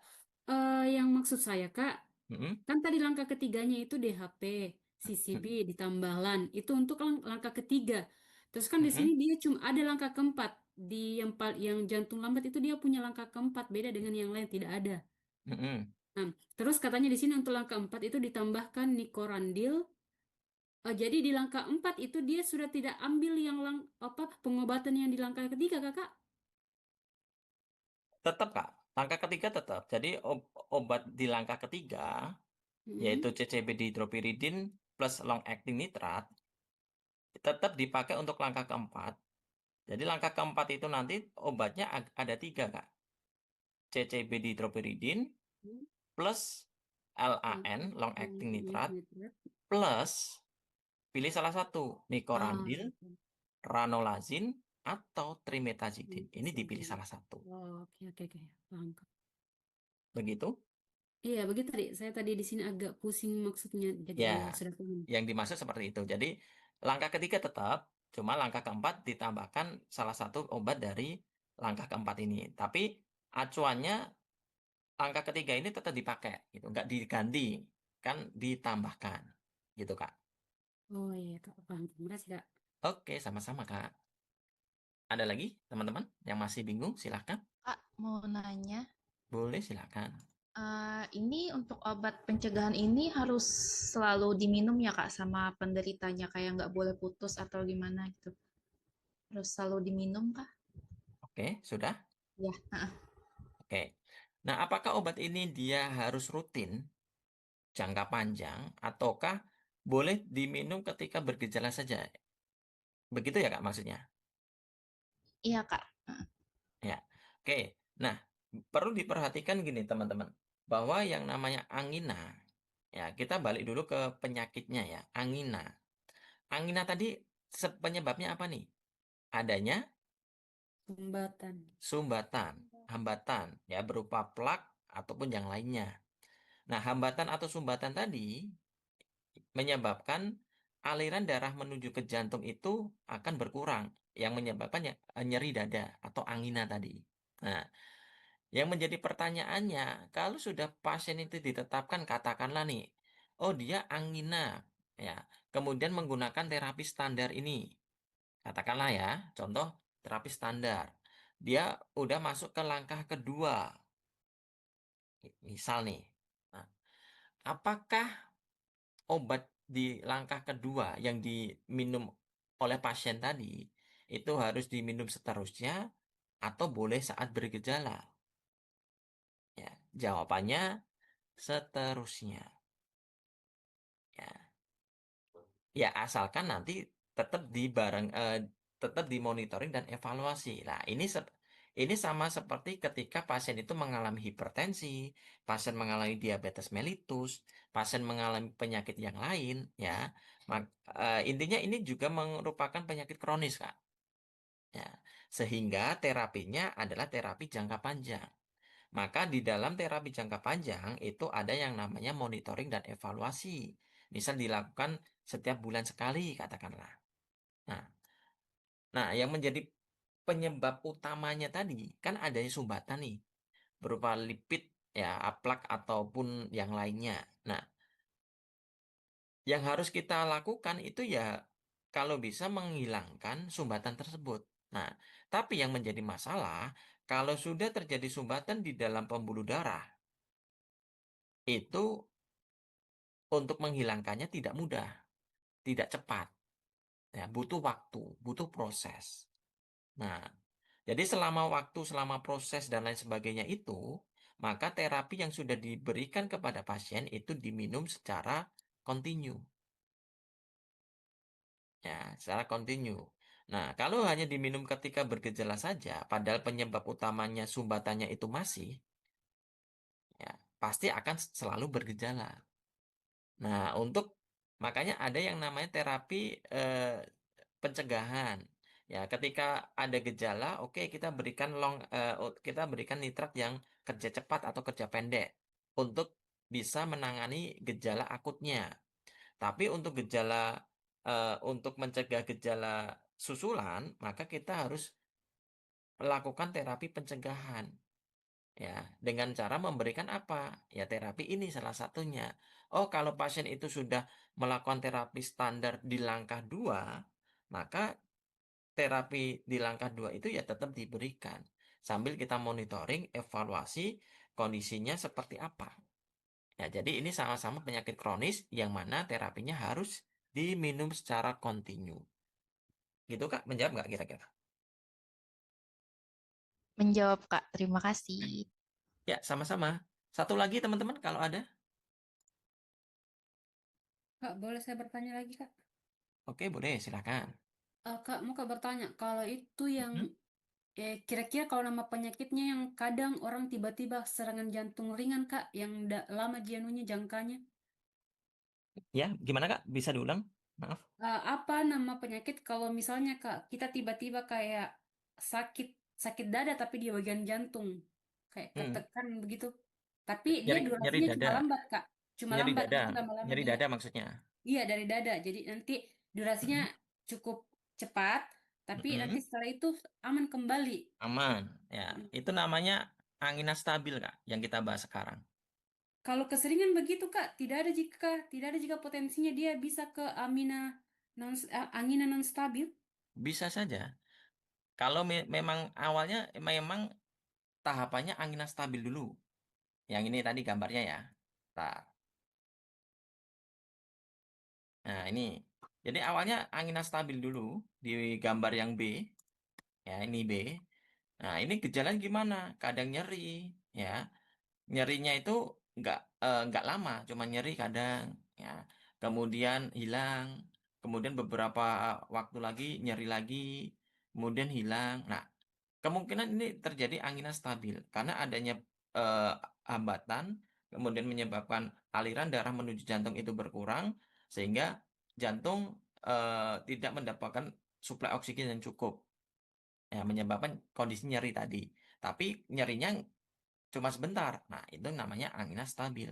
S4: Yang maksud saya, Kak,
S1: Mm-mm,
S4: kan tadi langkah ketiganya itu DHP, CCB,
S1: mm-mm,
S4: ditambah LAN. Itu untuk langkah ketiga. Terus kan di sini
S1: mm-mm,
S4: dia cuma ada langkah keempat. Di yang jantung lambat itu dia punya langkah keempat, beda dengan yang lain, tidak ada.
S1: mm-mm.
S4: Nah, terus katanya di sini untuk langkah 4 itu ditambahkan nicorandil. Jadi di langkah 4 itu dia sudah tidak ambil yang pengobatan yang di langkah ketiga, Kakak.
S1: Tetap, Kak. Langkah ketiga tetap. Jadi obat di langkah ketiga yaitu
S4: Mm-mm.
S1: CCB dihidropiridin plus long acting nitrat tetap dipakai untuk langkah keempat. Jadi langkah keempat itu nanti obatnya ada 3, Kak. CCB dihidropiridin plus LAN long acting nitrat
S4: Nitrat.
S1: plus pilih salah satu
S4: Ah,
S1: nicorandil,
S4: gitu.
S1: ranolazin atau trimetazidin. Ini dipilih
S4: Nitrat.
S1: salah satu.
S4: Oh, oke. Paham, Kak.
S1: Begitu?
S4: Iya, begitu tadi. Saya tadi di sini agak pusing maksudnya. Jadi
S1: Ya,
S4: iya, sudah paham.
S1: yang dimaksud seperti itu. Jadi langkah ketiga tetap, cuma langkah keempat ditambahkan salah satu obat dari langkah keempat ini. Tapi acuannya langkah ketiga ini tetap dipakai, gitu, nggak diganti, kan ditambahkan, gitu Kak.
S4: Oh iya, Kak. Paham. Terima kasih, Kak.
S1: Oke, sama-sama Kak. Ada lagi teman-teman yang masih bingung? Silahkan,
S5: Kak, mau nanya,
S1: boleh silahkan.
S5: ini untuk obat pencegahan ini harus selalu diminum ya Kak sama penderitanya, kayak nggak boleh putus atau gimana gitu. Harus selalu diminum kah?
S1: Oke, sudah?
S5: Ya.
S1: Oke. Nah, apakah obat ini dia harus rutin, jangka panjang, ataukah boleh diminum ketika bergejala saja? Begitu ya Kak maksudnya?
S5: Iya Kak.
S1: Ya. Oke. Nah, perlu diperhatikan gini teman-teman, bahwa yang namanya angina, ya kita balik dulu ke penyakitnya ya, angina. Angina tadi penyebabnya apa nih? Adanya
S4: Sumbatan.
S1: sumbatan, hambatan, ya berupa plak ataupun yang lainnya. Nah, hambatan atau sumbatan tadi menyebabkan aliran darah menuju ke jantung itu akan berkurang, yang menyebabkan nyeri dada atau angina tadi. Nah, yang menjadi pertanyaannya, kalau sudah pasien itu ditetapkan, katakanlah nih, oh dia angina, ya, kemudian menggunakan terapi standar ini, katakanlah ya, contoh terapi standar, dia udah masuk ke langkah kedua, misal nih, nah, apakah obat di langkah kedua yang diminum oleh pasien tadi itu harus diminum seterusnya atau boleh saat bergejala? Ya, jawabannya seterusnya. Ya, ya asalkan nanti tetap tetap dimonitoring dan evaluasi. Nah, ini sama seperti ketika pasien itu mengalami hipertensi, pasien mengalami diabetes mellitus, pasien mengalami penyakit yang lain, ya. Intinya ini juga merupakan penyakit kronis, Kak. Ya, sehingga terapinya adalah terapi jangka panjang. Maka di dalam terapi jangka panjang itu ada yang namanya monitoring dan evaluasi. Misal dilakukan setiap bulan sekali, katakanlah. Nah, yang menjadi penyebab utamanya tadi kan adanya sumbatan nih, berupa lipid, ya, plak ataupun yang lainnya. Nah, yang harus kita lakukan itu ya kalau bisa menghilangkan sumbatan tersebut. Nah, tapi yang menjadi masalah kalau sudah terjadi sumbatan di dalam pembuluh darah, itu untuk menghilangkannya tidak mudah, tidak cepat, ya, butuh waktu, butuh proses. Nah, jadi selama proses dan lain sebagainya itu, maka terapi yang sudah diberikan kepada pasien itu diminum secara kontinu, ya, secara kontinu. Nah, kalau hanya diminum ketika bergejala saja, padahal penyebab utamanya sumbatannya itu masih, ya, pasti akan selalu bergejala. Nah, makanya ada yang namanya terapi pencegahan. Ya, ketika ada gejala, oke kita berikan nitrat yang kerja cepat atau kerja pendek untuk bisa menangani gejala akutnya. Tapi untuk mencegah gejala susulan, maka kita harus melakukan terapi pencegahan. Ya, dengan cara memberikan apa? Ya, terapi ini salah satunya. Oh, kalau pasien itu sudah melakukan terapi standar di langkah 2, maka terapi di langkah 2 itu ya tetap diberikan. Sambil kita monitoring, evaluasi kondisinya seperti apa. Ya, jadi ini sama-sama penyakit kronis yang mana terapinya harus diminum secara kontinu. Gitu, Kak? Menjawab nggak kira-kira?
S5: Menjawab, Kak. Terima kasih.
S1: Ya, sama-sama. Satu lagi teman-teman kalau ada.
S4: Kak, boleh saya bertanya lagi, Kak?
S1: Oke, boleh, silakan.
S4: Kak, mau Kak bertanya, kalau itu yang
S1: Mhm.
S4: kira-kira kalau nama penyakitnya yang kadang orang tiba-tiba serangan jantung ringan, Kak, yang lama janunya jangkanya.
S1: Ya, gimana Kak? Bisa diulang? Maaf.
S4: Apa nama penyakit kalau misalnya Kak, kita tiba-tiba kayak sakit sakit dada tapi di bagian jantung, kayak
S1: Hmm.
S4: ketekan begitu. Tapi dia
S1: Nyeri
S4: durasinya cuma
S1: dada.
S4: lambat, Kak. Cuma
S1: Nyeri
S4: lambat,
S1: dada.
S4: nanti lama-lama
S1: Nyeri
S4: dia.
S1: dada maksudnya.
S4: Iya, dari dada. Jadi nanti durasinya
S1: Mhm.
S4: cukup cepat, tapi nanti
S1: Mhm.
S4: setelah itu aman kembali.
S1: Aman. Ya,
S4: Mm.
S1: itu namanya angina stabil Kak, yang kita bahas sekarang.
S4: Kalau keseringan begitu, Kak, tidak ada jika potensinya dia bisa ke angina non stabil.
S1: Bisa saja. Kalau memang awalnya memang tahapannya angina stabil dulu. Yang ini tadi gambarnya ya. Nah, ini. Jadi awalnya angina stabil dulu di gambar yang B. Ya, ini B. Nah, ini gejalanya gimana? Kadang nyeri, ya. Nyerinya itu nggak lama, cuma nyeri kadang, ya. Kemudian hilang, kemudian beberapa waktu lagi nyeri lagi, kemudian hilang. Nah, kemungkinan ini terjadi angina stabil karena adanya eh, hambatan, kemudian menyebabkan aliran darah menuju jantung itu berkurang, sehingga jantung tidak mendapatkan suplai oksigen yang cukup, ya, menyebabkan kondisi nyeri tadi. Tapi nyerinya cuma sebentar. Nah, itu namanya angina stabil.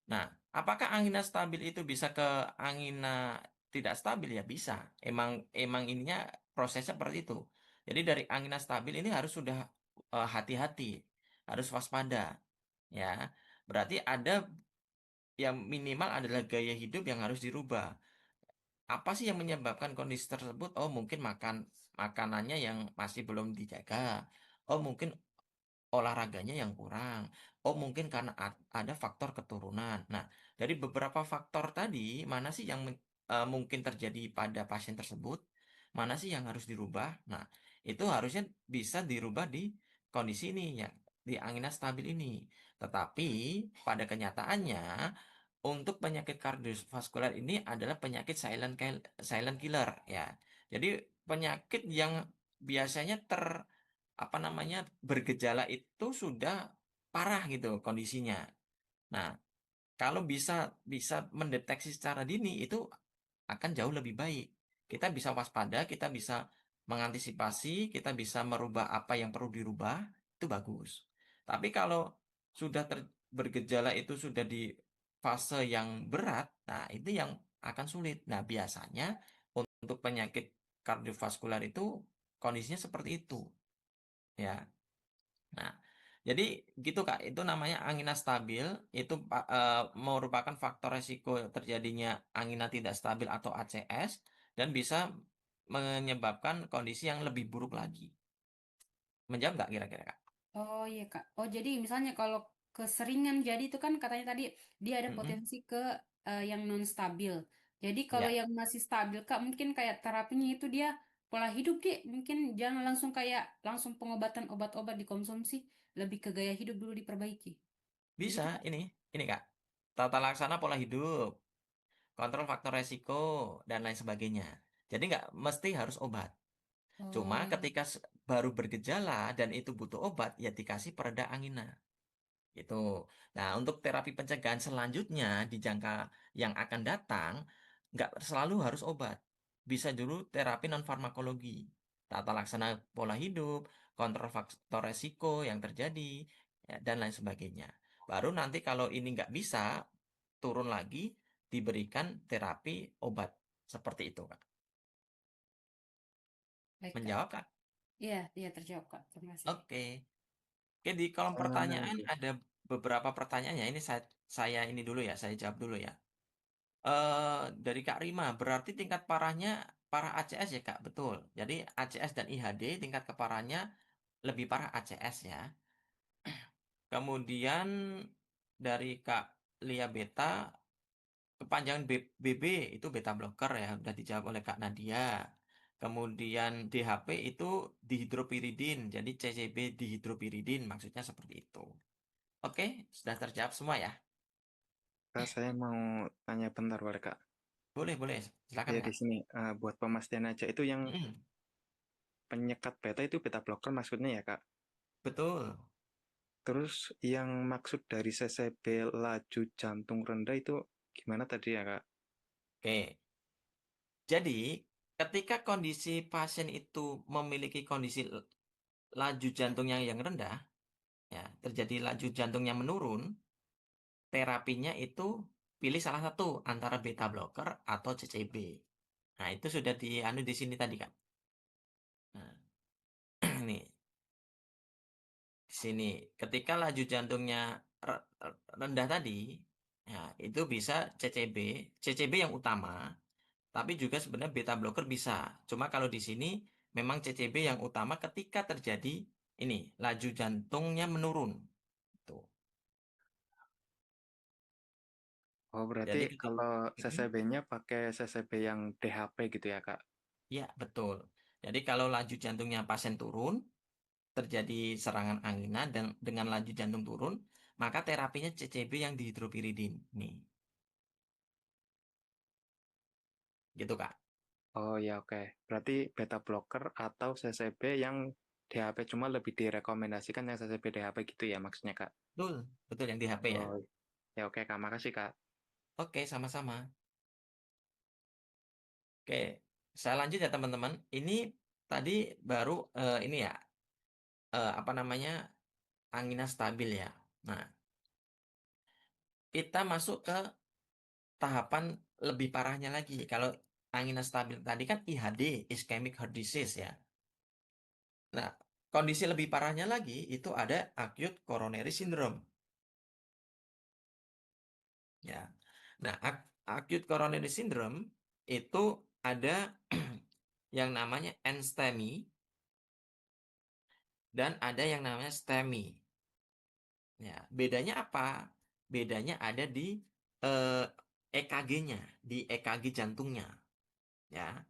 S1: Nah, apakah angina stabil itu bisa ke angina tidak stabil? Ya bisa. Emang ininya prosesnya seperti itu. Jadi dari angina stabil ini harus sudah hati-hati, harus waspada, ya. Berarti ada yang minimal adalah gaya hidup yang harus dirubah. Apa sih yang menyebabkan kondisi tersebut? Oh, mungkin makanannya yang masih belum dijaga. Oh, mungkin olahraganya yang kurang. Oh, mungkin karena ada faktor keturunan. Nah, dari beberapa faktor tadi, mana sih yang mungkin terjadi pada pasien tersebut? Mana sih yang harus dirubah? Nah, itu harusnya bisa dirubah di kondisi ini, ya, di angina stabil ini. Tetapi pada kenyataannya, untuk penyakit kardiovaskular ini adalah penyakit silent killer, ya. Jadi penyakit yang biasanya apa namanya bergejala itu sudah parah gitu kondisinya. Nah, kalau bisa bisa mendeteksi secara dini itu akan jauh lebih baik. Kita bisa waspada, kita bisa mengantisipasi, kita bisa merubah apa yang perlu dirubah, itu bagus. Tapi kalau bergejala itu sudah di fase yang berat, nah itu yang akan sulit. Nah, biasanya untuk penyakit kardiovaskular itu kondisinya seperti itu, ya. Nah, jadi gitu Kak, itu namanya angina stabil, itu merupakan faktor resiko terjadinya angina tidak stabil atau ACS dan bisa menyebabkan kondisi yang lebih buruk lagi. Menjawab nggak kira-kira Kak?
S4: Oh iya Kak. Oh jadi misalnya kalau keseringan jadi itu kan katanya tadi dia ada
S1: Mm-mm.
S4: potensi ke yang non stabil. Jadi kalau
S1: Ya,
S4: yang masih stabil Kak mungkin kayak terapinya itu dia pola hidup deh. Mungkin jangan langsung kayak langsung pengobatan obat-obat dikonsumsi. Lebih ke gaya hidup dulu diperbaiki.
S1: bisa
S4: Begitu Kak?
S1: ini Kak. Tata laksana pola hidup, kontrol faktor resiko, dan lain sebagainya. Jadi nggak mesti harus obat. Cuma
S4: Oh iya.
S1: ketika baru bergejala dan itu butuh obat, ya dikasih pereda angina. Gitu. Nah, untuk terapi pencegahan selanjutnya di jangka yang akan datang, nggak selalu harus obat. Bisa dulu terapi non-farmakologi, tata laksana pola hidup, kontrol faktor resiko yang terjadi, ya, dan lain sebagainya. Baru nanti kalau ini nggak bisa, turun lagi, diberikan terapi obat. Seperti itu, Kak.
S4: Baik, Kak.
S1: Menjawab, Kak?
S4: Iya, iya terjawab, Kak. Terima kasih.
S1: Oke. Oke, di kolom
S3: Sama
S1: pertanyaan
S3: itu.
S1: ada beberapa pertanyaan ya. Ini saya ini dulu ya, saya jawab dulu ya. Dari Kak Rima, berarti tingkat parahnya parah ACS ya Kak? Betul. Jadi ACS dan IHD tingkat keparahannya lebih parah ACS ya. Kemudian dari Kak Lia Beta, kepanjangan BB itu beta blocker ya, udah dijawab oleh Kak Nadia. Kemudian DHP itu dihidropiridin, jadi CCB dihidropiridin maksudnya seperti itu. Oke, sudah terjawab semua ya?
S6: Kak, saya mau tanya bentar, boleh Kak?
S1: Boleh, boleh. Silakan
S6: Ya di
S1: Kak.
S6: sini buat pemastian aja itu yang
S1: Mm,
S6: penyekat beta itu beta blocker maksudnya ya Kak.
S1: betul.
S6: Terus yang maksud dari CCB laju jantung rendah itu gimana tadi ya Kak?
S1: Oke. Jadi, ketika kondisi pasien itu memiliki kondisi laju jantungnya yang rendah, ya, terjadi laju jantungnya menurun, terapinya itu pilih salah satu antara beta blocker atau CCB. Nah, itu sudah dianu di sini tadi, Kak. Nah, ini di sini ketika laju jantungnya rendah tadi, ya, itu bisa CCB, CCB yang utama. Tapi juga sebenarnya beta blocker bisa. Cuma kalau di sini memang CCB yang utama ketika terjadi ini laju jantungnya menurun. Tuh.
S6: Oh berarti
S1: Jadi ketika
S6: kalau CCB-nya pakai CCB yang DHP gitu ya Kak?
S1: ya betul. Jadi kalau laju jantungnya pasien turun, terjadi serangan angina dan dengan laju jantung turun, maka terapinya CCB yang dihidropiridin. Nih, gitu Kak.
S6: Oh ya oke. Berarti beta blocker atau CCB yang DHP cuma lebih direkomendasikan yang CCB DHP gitu ya maksudnya Kak?
S1: Betul, betul yang di HP ya.
S6: Oh ya oke Kak, makasih Kak.
S1: Oke, sama-sama. Oke, saya lanjut ya teman-teman. Ini tadi baru ini ya, apa namanya, angina stabil ya. Nah, kita masuk ke tahapan lebih parahnya lagi. Kalau angina stabil tadi kan IHD, ischemic heart disease ya. Nah, kondisi lebih parahnya lagi itu ada acute coronary syndrome. Ya. Nah, acute coronary syndrome itu ada yang namanya NSTEMI dan ada yang namanya STEMI. Ya, bedanya apa? Bedanya ada di EKG-nya, di EKG jantungnya. Ya,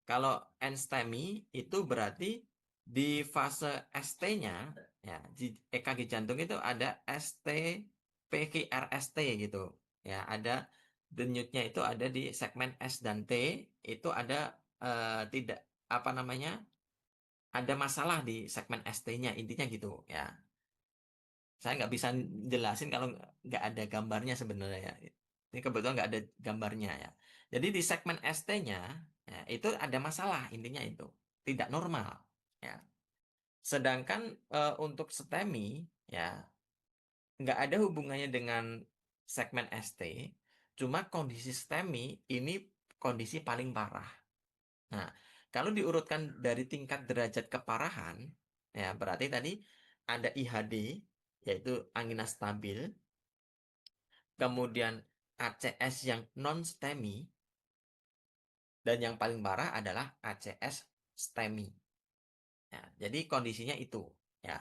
S1: kalau NSTEMI itu berarti di fase ST-nya, ya, di EKG jantung itu ada ST, PQRST gitu. Ya, ada denyutnya itu ada di segmen S dan T, itu ada tidak apa namanya? Ada masalah di segmen ST-nya, intinya gitu ya. Saya nggak bisa jelasin kalau nggak ada gambarnya sebenarnya ya. Ini kebetulan nggak ada gambarnya ya. Jadi di segmen ST-nya ya, itu ada masalah intinya itu tidak normal ya. Sedangkan untuk STEMI ya nggak ada hubungannya dengan segmen ST. Cuma kondisi STEMI ini kondisi paling parah. Nah, kalau diurutkan dari tingkat derajat keparahan ya berarti tadi ada IHD yaitu angina stabil, kemudian ACS yang non-STEMI, dan yang paling parah adalah ACS STEMI. Ya, jadi kondisinya itu. Ya.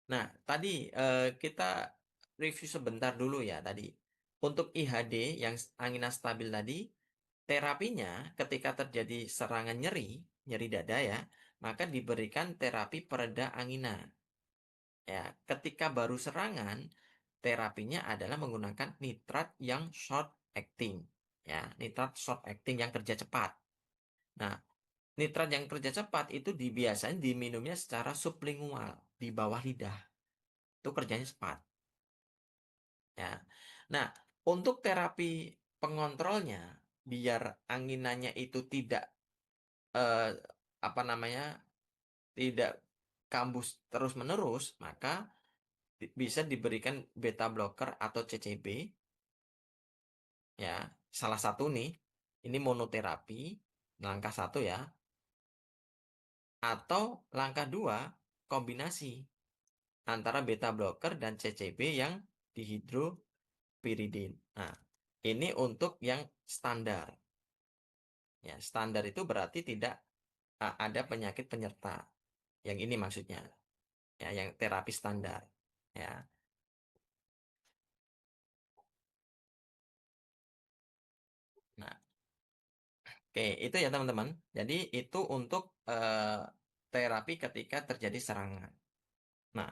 S1: Nah, tadi kita review sebentar dulu ya tadi. Untuk IHD yang angina stabil tadi, terapinya ketika terjadi serangan nyeri, nyeri dada ya, maka diberikan terapi pereda angina. Ya, ketika baru serangan, terapinya adalah menggunakan nitrat yang short acting. Ya, nitrat short acting yang kerja cepat. Nah, nitrat yang kerja cepat itu biasanya diminumnya secara sublingual di bawah lidah. Itu kerjanya cepat. Ya. Nah, untuk terapi pengontrolnya biar anginannya itu tidak eh, apa namanya tidak kambuh terus-menerus, maka bisa diberikan beta blocker atau CCB, ya. Salah satu nih, ini monoterapi, langkah 1 ya. Atau langkah 2, kombinasi antara beta blocker dan CCB yang dihidropiridin. Nah, ini untuk yang standar. Ya, standar itu berarti tidak ada penyakit penyerta. Yang ini maksudnya. Ya, yang terapi standar. Ya. Nah, oke, itu ya teman-teman. Jadi itu untuk terapi ketika terjadi serangan. Nah,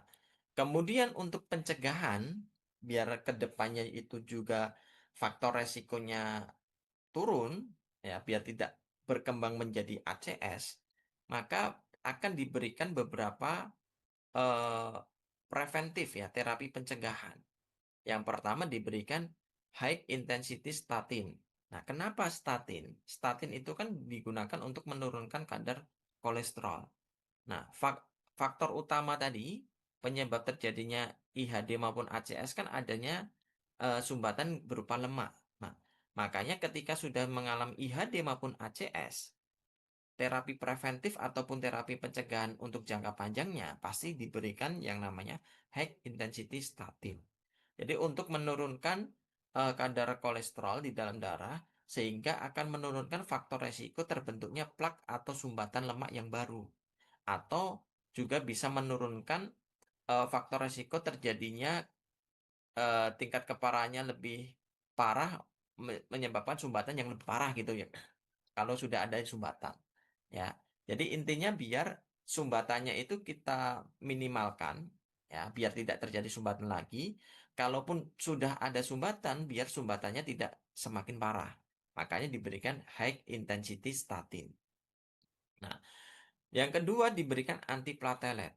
S1: kemudian untuk pencegahan, biar kedepannya itu juga faktor resikonya turun, ya, biar tidak berkembang menjadi ACS, maka akan diberikan beberapa preventif ya, terapi pencegahan. Yang pertama diberikan high intensity statin. Nah, kenapa statin? Statin itu kan digunakan untuk menurunkan kadar kolesterol. Nah, faktor utama tadi penyebab terjadinya IHD maupun ACS kan adanya sumbatan berupa lemak. Nah, makanya ketika sudah mengalami IHD maupun ACS, terapi preventif ataupun terapi pencegahan untuk jangka panjangnya pasti diberikan yang namanya high intensity statin. Jadi untuk menurunkan kadar kolesterol di dalam darah sehingga akan menurunkan faktor resiko terbentuknya plak atau sumbatan lemak yang baru, atau juga bisa menurunkan faktor resiko terjadinya tingkat keparahannya lebih parah, menyebabkan sumbatan yang lebih parah gitu ya kalau sudah ada sumbatan, ya. Jadi intinya biar sumbatannya itu kita minimalkan, ya, biar tidak terjadi sumbatan lagi. Kalaupun sudah ada sumbatan, biar sumbatannya tidak semakin parah, makanya diberikan high intensity statin. Nah, yang kedua diberikan antiplatelet.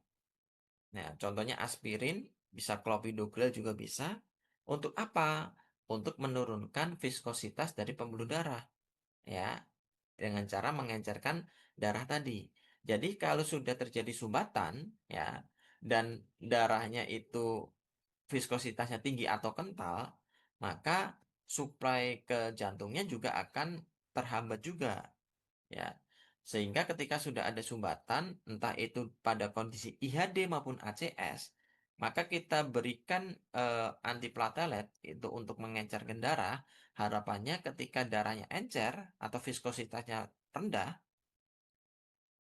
S1: Nah, contohnya aspirin, bisa clopidogrel juga bisa. Untuk apa? Untuk menurunkan viskositas dari pembuluh darah, ya, dengan cara mengencerkan darah tadi. Jadi kalau sudah terjadi sumbatan, ya, dan darahnya itu viskositasnya tinggi atau kental, maka suplai ke jantungnya juga akan terhambat juga, ya. Sehingga ketika sudah ada sumbatan, entah itu pada kondisi IHD maupun ACS, maka kita berikan antiplatelet itu untuk mengencerkan darah. Harapannya ketika darahnya encer atau viskositasnya rendah,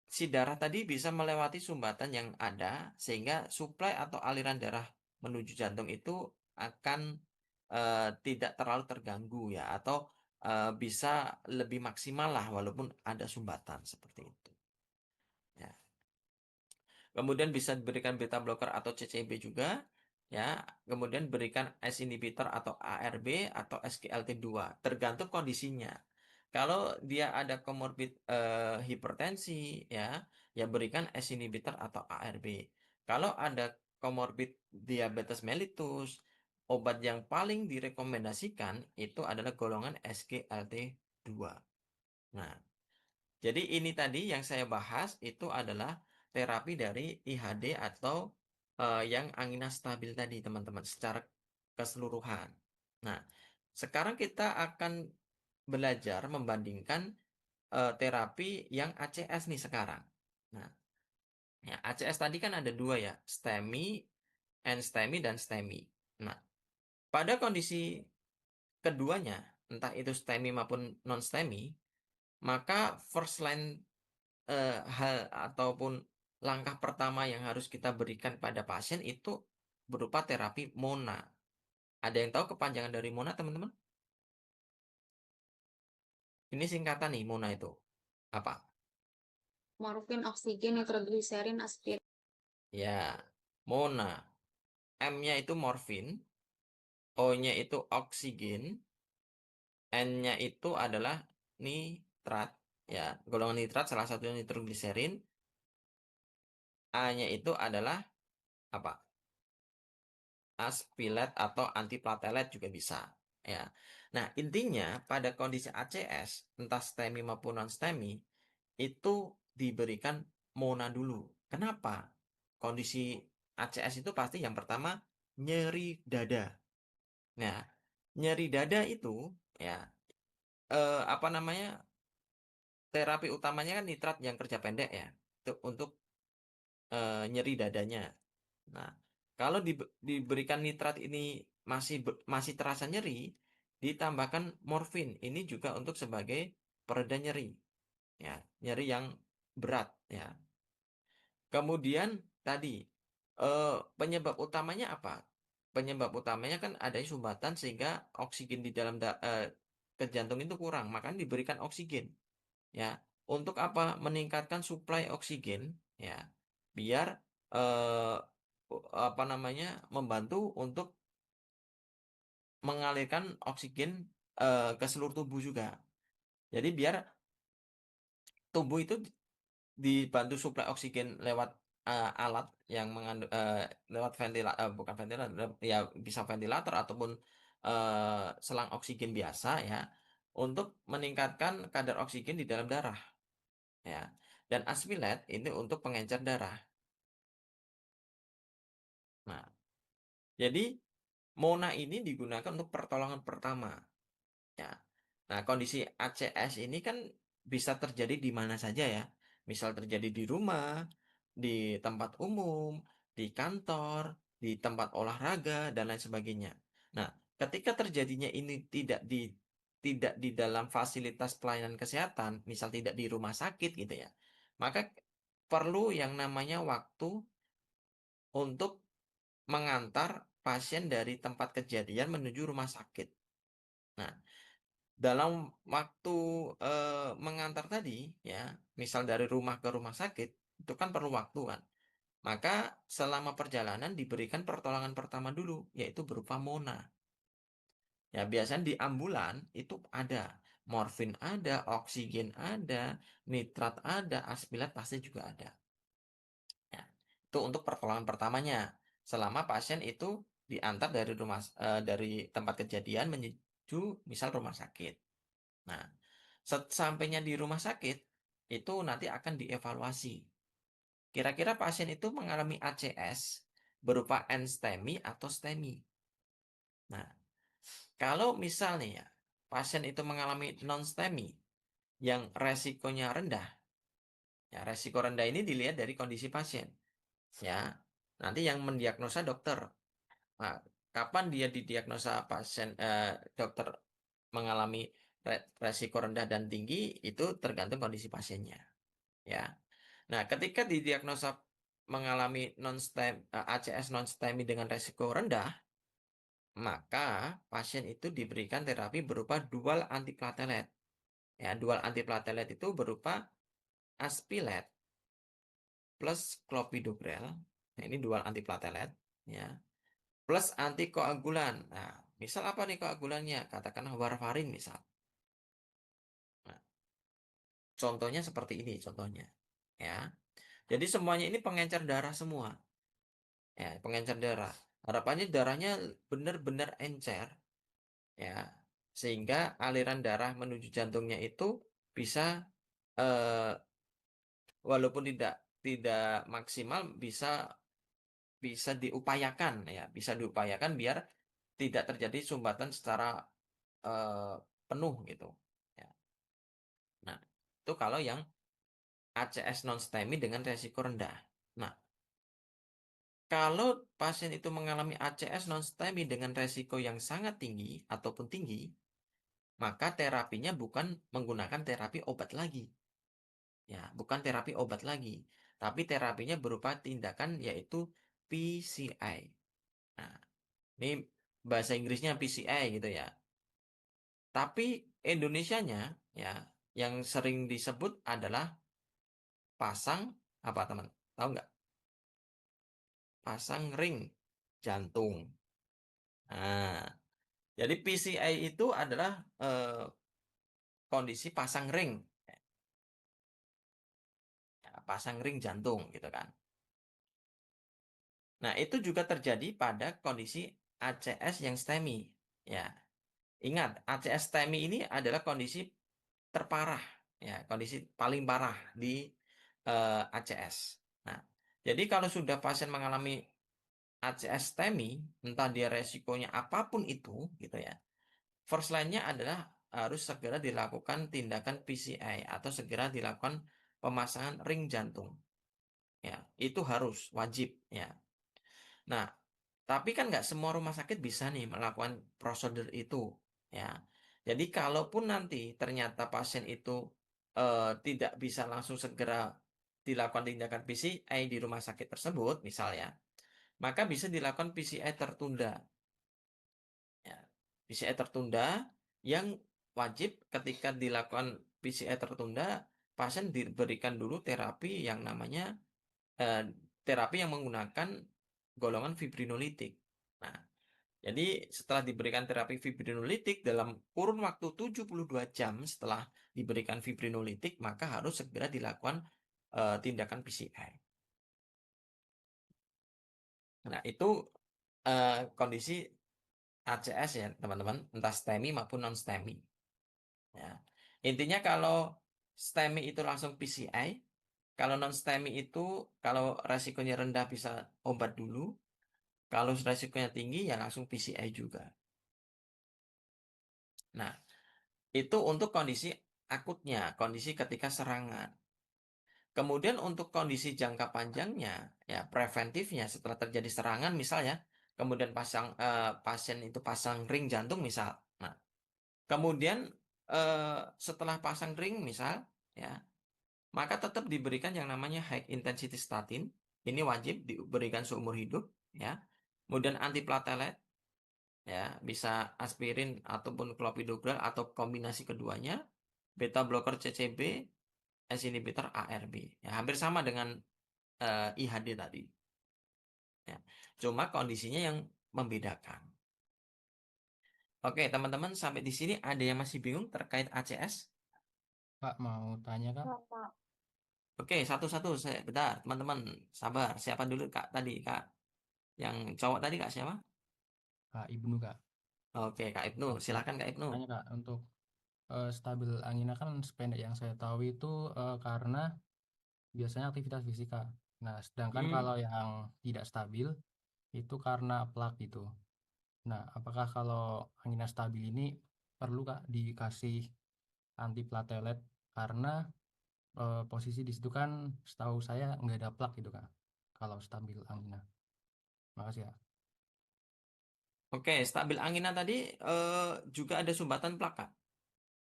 S1: si darah tadi bisa melewati sumbatan yang ada sehingga suplai atau aliran darah menuju jantung itu akan tidak terlalu terganggu ya, atau bisa lebih maksimal lah walaupun ada sumbatan seperti itu. Ya. Kemudian bisa diberikan beta blocker atau CCB juga, ya. Kemudian berikan ACE inhibitor atau ARB atau SGLT2 tergantung kondisinya. Kalau dia ada komorbid hipertensi, ya berikan ACE inhibitor atau ARB. Kalau ada komorbid diabetes mellitus, obat yang paling direkomendasikan itu adalah golongan SGLT2. Nah, jadi ini tadi yang saya bahas itu adalah terapi dari IHD atau yang angina stabil tadi, teman-teman, secara keseluruhan. Nah, sekarang kita akan belajar membandingkan terapi yang ACS nih sekarang. Nah, ya, ACS tadi kan ada dua ya, STEMI, NSTEMI, dan STEMI. Nah, pada kondisi keduanya, entah itu STEMI maupun non-STEMI, maka first line hal ataupun langkah pertama yang harus kita berikan pada pasien itu berupa terapi MONA. Ada yang tahu kepanjangan dari MONA, teman-teman? Ini singkatan nih, MONA itu apa?
S5: Morfin, oksigen, nitrogliserin, aspirin.
S1: Ya, MONA. M-nya itu morfin, O-nya itu oksigen, N-nya itu adalah nitrat. Ya, golongan nitrat salah satunya nitrogliserin. A-nya itu adalah apa? aspilat atau antiplatelet juga bisa. Ya. Nah, intinya pada kondisi ACS, entah STEMI maupun non-STEMI, itu diberikan MONA dulu. Kenapa? Kondisi ACS itu pasti yang pertama nyeri dada. Nah, nyeri dada itu ya apa namanya? Terapi utamanya kan nitrat yang kerja pendek ya. Untuk nyeri dadanya. Nah, kalau diberikan nitrat ini masih terasa nyeri, ditambahkan morfin. Ini juga untuk sebagai pereda nyeri, ya, nyeri yang berat, ya. Kemudian tadi penyebab utamanya apa? Penyebab utamanya kan adanya sumbatan sehingga oksigen di dalam ke jantung itu kurang, maka diberikan oksigen, ya. Untuk apa? Meningkatkan suplai oksigen, ya, biar eh, apa namanya, membantu untuk mengalirkan oksigen ke seluruh tubuh juga. Jadi biar tubuh itu dibantu suplai oksigen lewat alat yang mengandung lewat ventilator, bukan ventilator ya, bisa ventilator ataupun selang oksigen biasa, ya, untuk meningkatkan kadar oksigen di dalam darah, ya. Dan aspilat ini untuk pengencer darah. Nah, jadi MONA ini digunakan untuk pertolongan pertama, ya. Nah, kondisi ACS ini kan bisa terjadi di mana saja ya. Misal terjadi di rumah, di tempat umum, di kantor, di tempat olahraga, dan lain sebagainya. Nah, ketika terjadinya ini tidak di dalam fasilitas pelayanan kesehatan, misal tidak di rumah sakit gitu ya, maka perlu yang namanya waktu untuk mengantar pasien dari tempat kejadian menuju rumah sakit. Nah, dalam waktu mengantar tadi, ya, misal dari rumah ke rumah sakit, itu kan perlu waktu kan. Maka selama perjalanan diberikan pertolongan pertama dulu, yaitu berupa MONA. Ya, biasanya di ambulan itu ada morfin, ada oksigen, ada nitrat, ada aspilat pasti juga ada. Ya, itu untuk pertolongan pertamanya. Selama pasien itu diantar dari tempat kejadian menuju misal rumah sakit. Nah, sampainya di rumah sakit, itu nanti akan dievaluasi. Kira-kira pasien itu mengalami ACS berupa NSTEMI atau STEMI. Nah, kalau misalnya ya, pasien itu mengalami non-STEMI yang resikonya rendah, ya, resiko rendah ini dilihat dari kondisi pasien. Ya, nanti yang mendiagnosa dokter. Nah, kapan dia didiagnosa pasien dokter mengalami resiko rendah dan tinggi itu tergantung kondisi pasiennya, ya. Nah, ketika didiagnosa mengalami ACS non-STEMI dengan resiko rendah, maka pasien itu diberikan terapi berupa dual antiplatelet. Ya, dual antiplatelet itu berupa aspilat plus clopidogrel. Nah, ini dual antiplatelet, ya, plus antikoagulan. Nah, misal apa nih koagulannya? Katakanlah warfarin misal. Nah, contohnya seperti ini contohnya, ya. Jadi semuanya ini pengencer darah semua. Ya, pengencer darah. Harapannya darahnya benar-benar encer, ya, sehingga aliran darah menuju jantungnya itu bisa eh, walaupun tidak tidak maksimal bisa bisa diupayakan, ya, bisa diupayakan biar tidak terjadi sumbatan secara eh, penuh gitu, ya. Nah, itu kalau yang ACS non-STEMI dengan resiko rendah. Nah, kalau pasien itu mengalami ACS non-STEMI dengan resiko yang sangat tinggi ataupun tinggi, maka terapinya bukan menggunakan terapi obat lagi. Ya, bukan terapi obat lagi, tapi terapinya berupa tindakan yaitu PCI. Nah, ini bahasa Inggrisnya PCI gitu ya. Tapi Indonesianya, ya, yang sering disebut adalah pasang apa, teman? Tahu nggak? Pasang ring jantung. Nah, jadi PCI itu adalah kondisi pasang ring, ya, pasang ring jantung gitu kan. Nah, itu juga terjadi pada kondisi ACS yang STEMI. Ya, ingat, ACS STEMI ini adalah kondisi terparah, ya, kondisi paling parah di ACS. Nah, jadi kalau sudah pasien mengalami ACS STEMI, entah dia resikonya apapun itu, gitu ya, first line-nya adalah harus segera dilakukan tindakan PCI atau segera dilakukan pemasangan ring jantung. Ya, itu harus wajib, ya. Nah, tapi kan nggak semua rumah sakit bisa nih melakukan prosedur itu, ya. Jadi kalaupun nanti ternyata pasien itu tidak bisa langsung segera dilakukan tindakan PCI di rumah sakit tersebut, misalnya, maka bisa dilakukan PCI tertunda. Ya, PCI tertunda yang wajib ketika dilakukan PCI tertunda, pasien diberikan dulu terapi yang namanya eh, terapi yang menggunakan golongan fibrinolitik. Nah, jadi setelah diberikan terapi fibrinolitik dalam kurun waktu 72 jam setelah diberikan fibrinolitik, maka harus segera dilakukan tindakan PCI. Nah, itu kondisi ACS ya, teman-teman, entah STEMI maupun non-STEMI. Ya. Intinya kalau STEMI itu langsung PCI, kalau non-STEMI itu kalau resikonya rendah bisa obat dulu, kalau resikonya tinggi ya langsung PCI juga. Nah, itu untuk kondisi akutnya, kondisi ketika serangan. Kemudian untuk kondisi jangka panjangnya, ya preventifnya setelah terjadi serangan misalnya, kemudian pasien itu pasang ring jantung misal. Nah, kemudian setelah pasang ring misal, ya, maka tetap diberikan yang namanya high intensity statin. Ini wajib diberikan seumur hidup, ya. Kemudian antiplatelet, ya, bisa aspirin ataupun clopidogrel atau kombinasi keduanya, beta blocker CCB, S inhibitor ARB. Ya, hampir sama dengan IHD tadi. Ya. Cuma kondisinya yang membedakan. Oke, teman-teman, sampai di sini ada yang masih bingung terkait ACS?
S7: Kak, mau tanya Kak?
S1: Oke, satu-satu. Bentar, teman-teman, sabar. Siapa dulu, Kak, tadi, Kak? Yang cowok tadi, Kak, siapa?
S7: Kak Ibnu Kak.
S1: Oke, Kak Ibnu.
S7: Oke.
S1: Silakan, Kak Ibnu.
S7: Tanya Kak, untuk stabil angina kan sependek yang saya tahu itu karena biasanya aktivitas fisik Kak. Nah, sedangkan kalau yang tidak stabil itu karena plak gitu. Nah, apakah kalau angina stabil ini perlu Kak dikasih antiplatelet karena posisi di situ kan setahu saya nggak ada plak gitu Kak. Kalau stabil angina. Makasih Kak.
S1: Oke, stabil angina tadi juga ada sumbatan plak, Kak.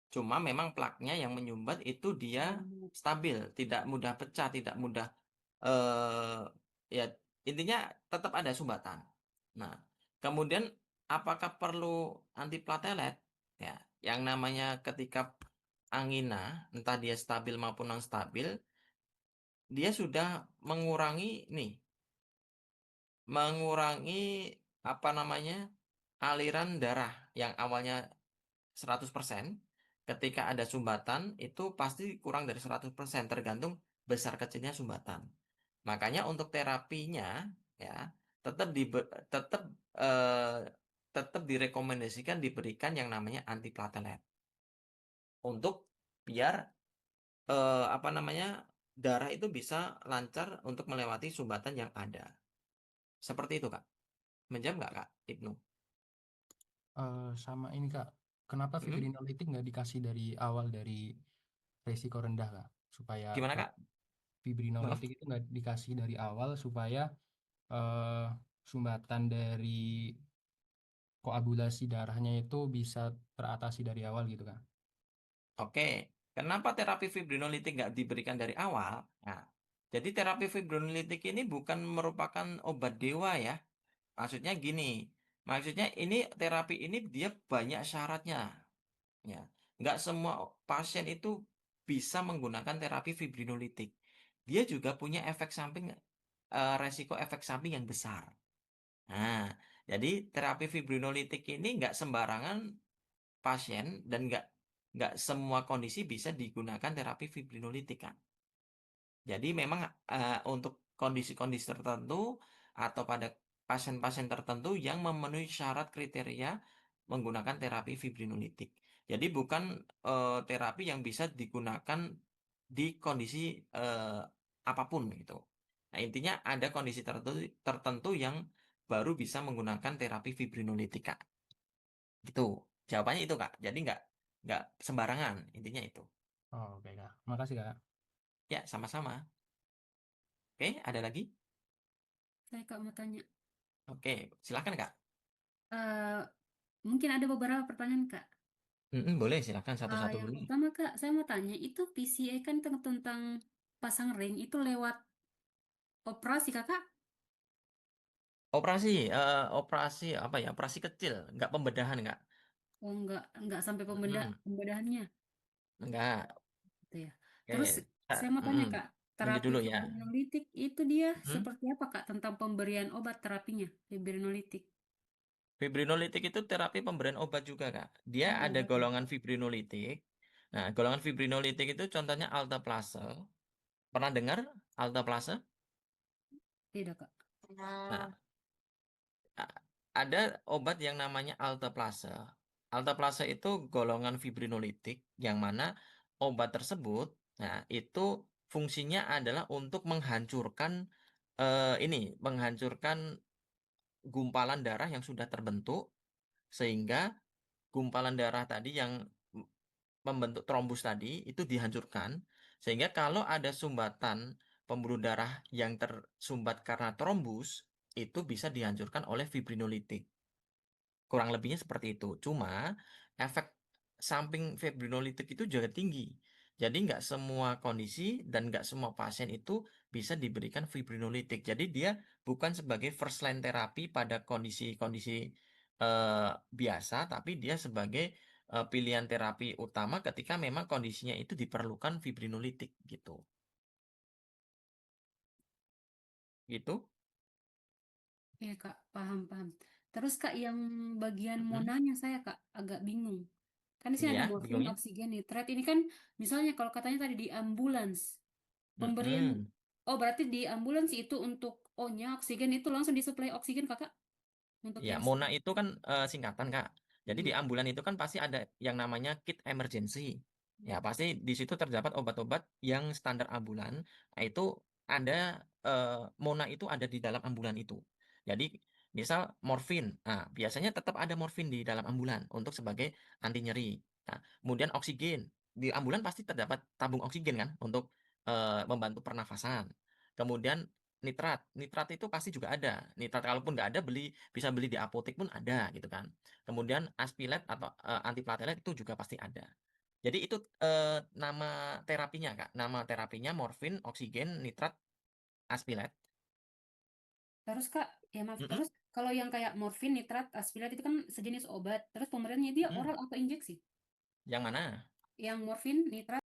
S1: Cuma memang plaknya yang menyumbat itu dia stabil, tidak mudah pecah, tidak mudah ya intinya tetap ada sumbatan. Nah, kemudian apakah perlu antiplatelet? Ya, yang namanya ketika angina, entah dia stabil maupun non stabil, dia sudah mengurangi apa namanya aliran darah yang awalnya 100%, ketika ada sumbatan itu pasti kurang dari 100%, tergantung besar kecilnya sumbatan. Makanya untuk terapinya ya tetap tetap eh, tetap direkomendasikan diberikan yang namanya antiplatelet untuk biar apa namanya darah itu bisa lancar untuk melewati sumbatan yang ada. Seperti itu, Kak. Menjawab nggak, Kak Ibnu?
S7: Sama ini Kak, kenapa fibrinolitik nggak dikasih dari awal dari resiko rendah Kak? Supaya
S1: Gimana, Kak? Maaf.
S7: fibrinolitik itu nggak dikasih dari awal supaya eh, sumbatan dari koagulasi darahnya itu bisa teratasi dari awal gitu Kak.
S1: Oke, kenapa terapi fibrinolitik nggak diberikan dari awal? Nah, jadi terapi fibrinolitik ini bukan merupakan obat dewa ya. Maksudnya gini, maksudnya ini terapi ini dia banyak syaratnya. Ya, nggak semua pasien itu bisa menggunakan terapi fibrinolitik. Dia juga punya efek samping, resiko efek samping yang besar. Nah, jadi terapi fibrinolitik ini nggak sembarangan pasien dan nggak semua kondisi bisa digunakan terapi fibrinolitik kan. Jadi memang untuk kondisi-kondisi tertentu atau pada pasien-pasien tertentu yang memenuhi syarat kriteria menggunakan terapi fibrinolitik. Jadi bukan terapi yang bisa digunakan di kondisi apapun gitu. Nah, intinya ada kondisi tertentu yang baru bisa menggunakan terapi fibrinolitik, Kak. Gitu. Jawabannya itu, Kak. Jadi nggak sembarangan, intinya itu.
S7: Oh, oke, Kak. Makasih, Kak.
S1: Ya, sama-sama. Oke, ada lagi?
S4: Saya Kak mau tanya.
S1: Oke, silakan, Kak.
S4: Mungkin ada beberapa pertanyaan Kak.
S1: Boleh, silakan satu-satu
S4: Yang
S1: dulu.
S4: pertama Kak, saya mau tanya, itu PCA kan tentang pasang ring itu lewat operasi Kakak?
S1: Operasi, operasi apa ya? Operasi kecil, nggak pembedahan, nggak?
S4: Oh enggak sampai
S1: Mm,
S4: pembedahannya
S1: nggak.
S4: gitu ya.
S1: Oke,
S4: Terus saya mau tanya Kak,
S1: lanjut
S4: terapi
S1: dulu ya.
S4: fibrinolitik itu dia
S1: Mm.
S4: seperti apa Kak tentang pemberian obat terapinya fibrinolitik?
S1: Fibrinolitik itu terapi pemberian obat juga, Kak. Dia
S4: Oh,
S1: ada
S4: obatnya.
S1: golongan fibrinolitik. Nah, golongan fibrinolitik itu contohnya alteplase. Pernah dengar alteplase?
S4: Tidak Kak.
S1: Nah, a- ada obat yang namanya alteplase. Alteplase itu golongan fibrinolitik yang mana obat tersebut, nah itu fungsinya adalah untuk menghancurkan menghancurkan gumpalan darah yang sudah terbentuk sehingga gumpalan darah tadi yang membentuk trombus tadi itu dihancurkan sehingga kalau ada sumbatan pembuluh darah yang tersumbat karena trombus itu bisa dihancurkan oleh fibrinolitik. Kurang lebihnya seperti itu. Cuma efek samping fibrinolitik itu juga tinggi. Jadi nggak semua kondisi dan nggak semua pasien itu bisa diberikan fibrinolitik. Jadi dia bukan sebagai first line terapi pada kondisi-kondisi biasa, tapi dia sebagai pilihan terapi utama ketika memang kondisinya itu diperlukan fibrinolitik gitu. Gitu.
S4: Iya Kak, paham. Terus Kak yang bagian
S1: Mm-mm.
S4: monanya saya Kak agak bingung. Kan di sini
S1: Iya,
S4: ada morfin,
S1: bingungnya.
S4: oksigen, nitrat. Ini kan misalnya kalau katanya tadi di ambulans, pemberian,
S1: Mm-mm.
S4: oh berarti di ambulans itu untuk O-nya oksigen itu langsung disuplai oksigen Kakak untuk
S1: Ya,
S4: yang
S1: Mona itu kan singkatan, Kak. Jadi di
S4: Hmm.
S1: ambulan itu kan pasti ada yang namanya kit emergency. Ya, pasti di situ terdapat obat-obat yang standar ambulan. Nah, itu ada Mona itu ada di dalam ambulan itu. Jadi, misal morfin. Nah, biasanya tetap ada morfin di dalam ambulan untuk sebagai anti nyeri. Nah, kemudian oksigen. Di ambulan pasti terdapat tabung oksigen kan untuk membantu pernafasan. Kemudian nitrat itu pasti juga ada. Nitrat kalaupun nggak ada bisa beli di apotek pun ada gitu kan. Kemudian aspilet atau antiplatelet itu juga pasti ada. Jadi itu nama terapinya, Kak. Nama terapinya morfin, oksigen, nitrat, aspilet.
S4: Terus Kak, ya maaf,
S1: Mm-mm,
S4: terus kalau yang kayak morfin, nitrat, aspirat itu kan sejenis obat. Terus pemberiannya dia
S1: mm-mm.
S4: oral atau injeksi?
S1: Yang mana?
S4: Yang morfin, nitrat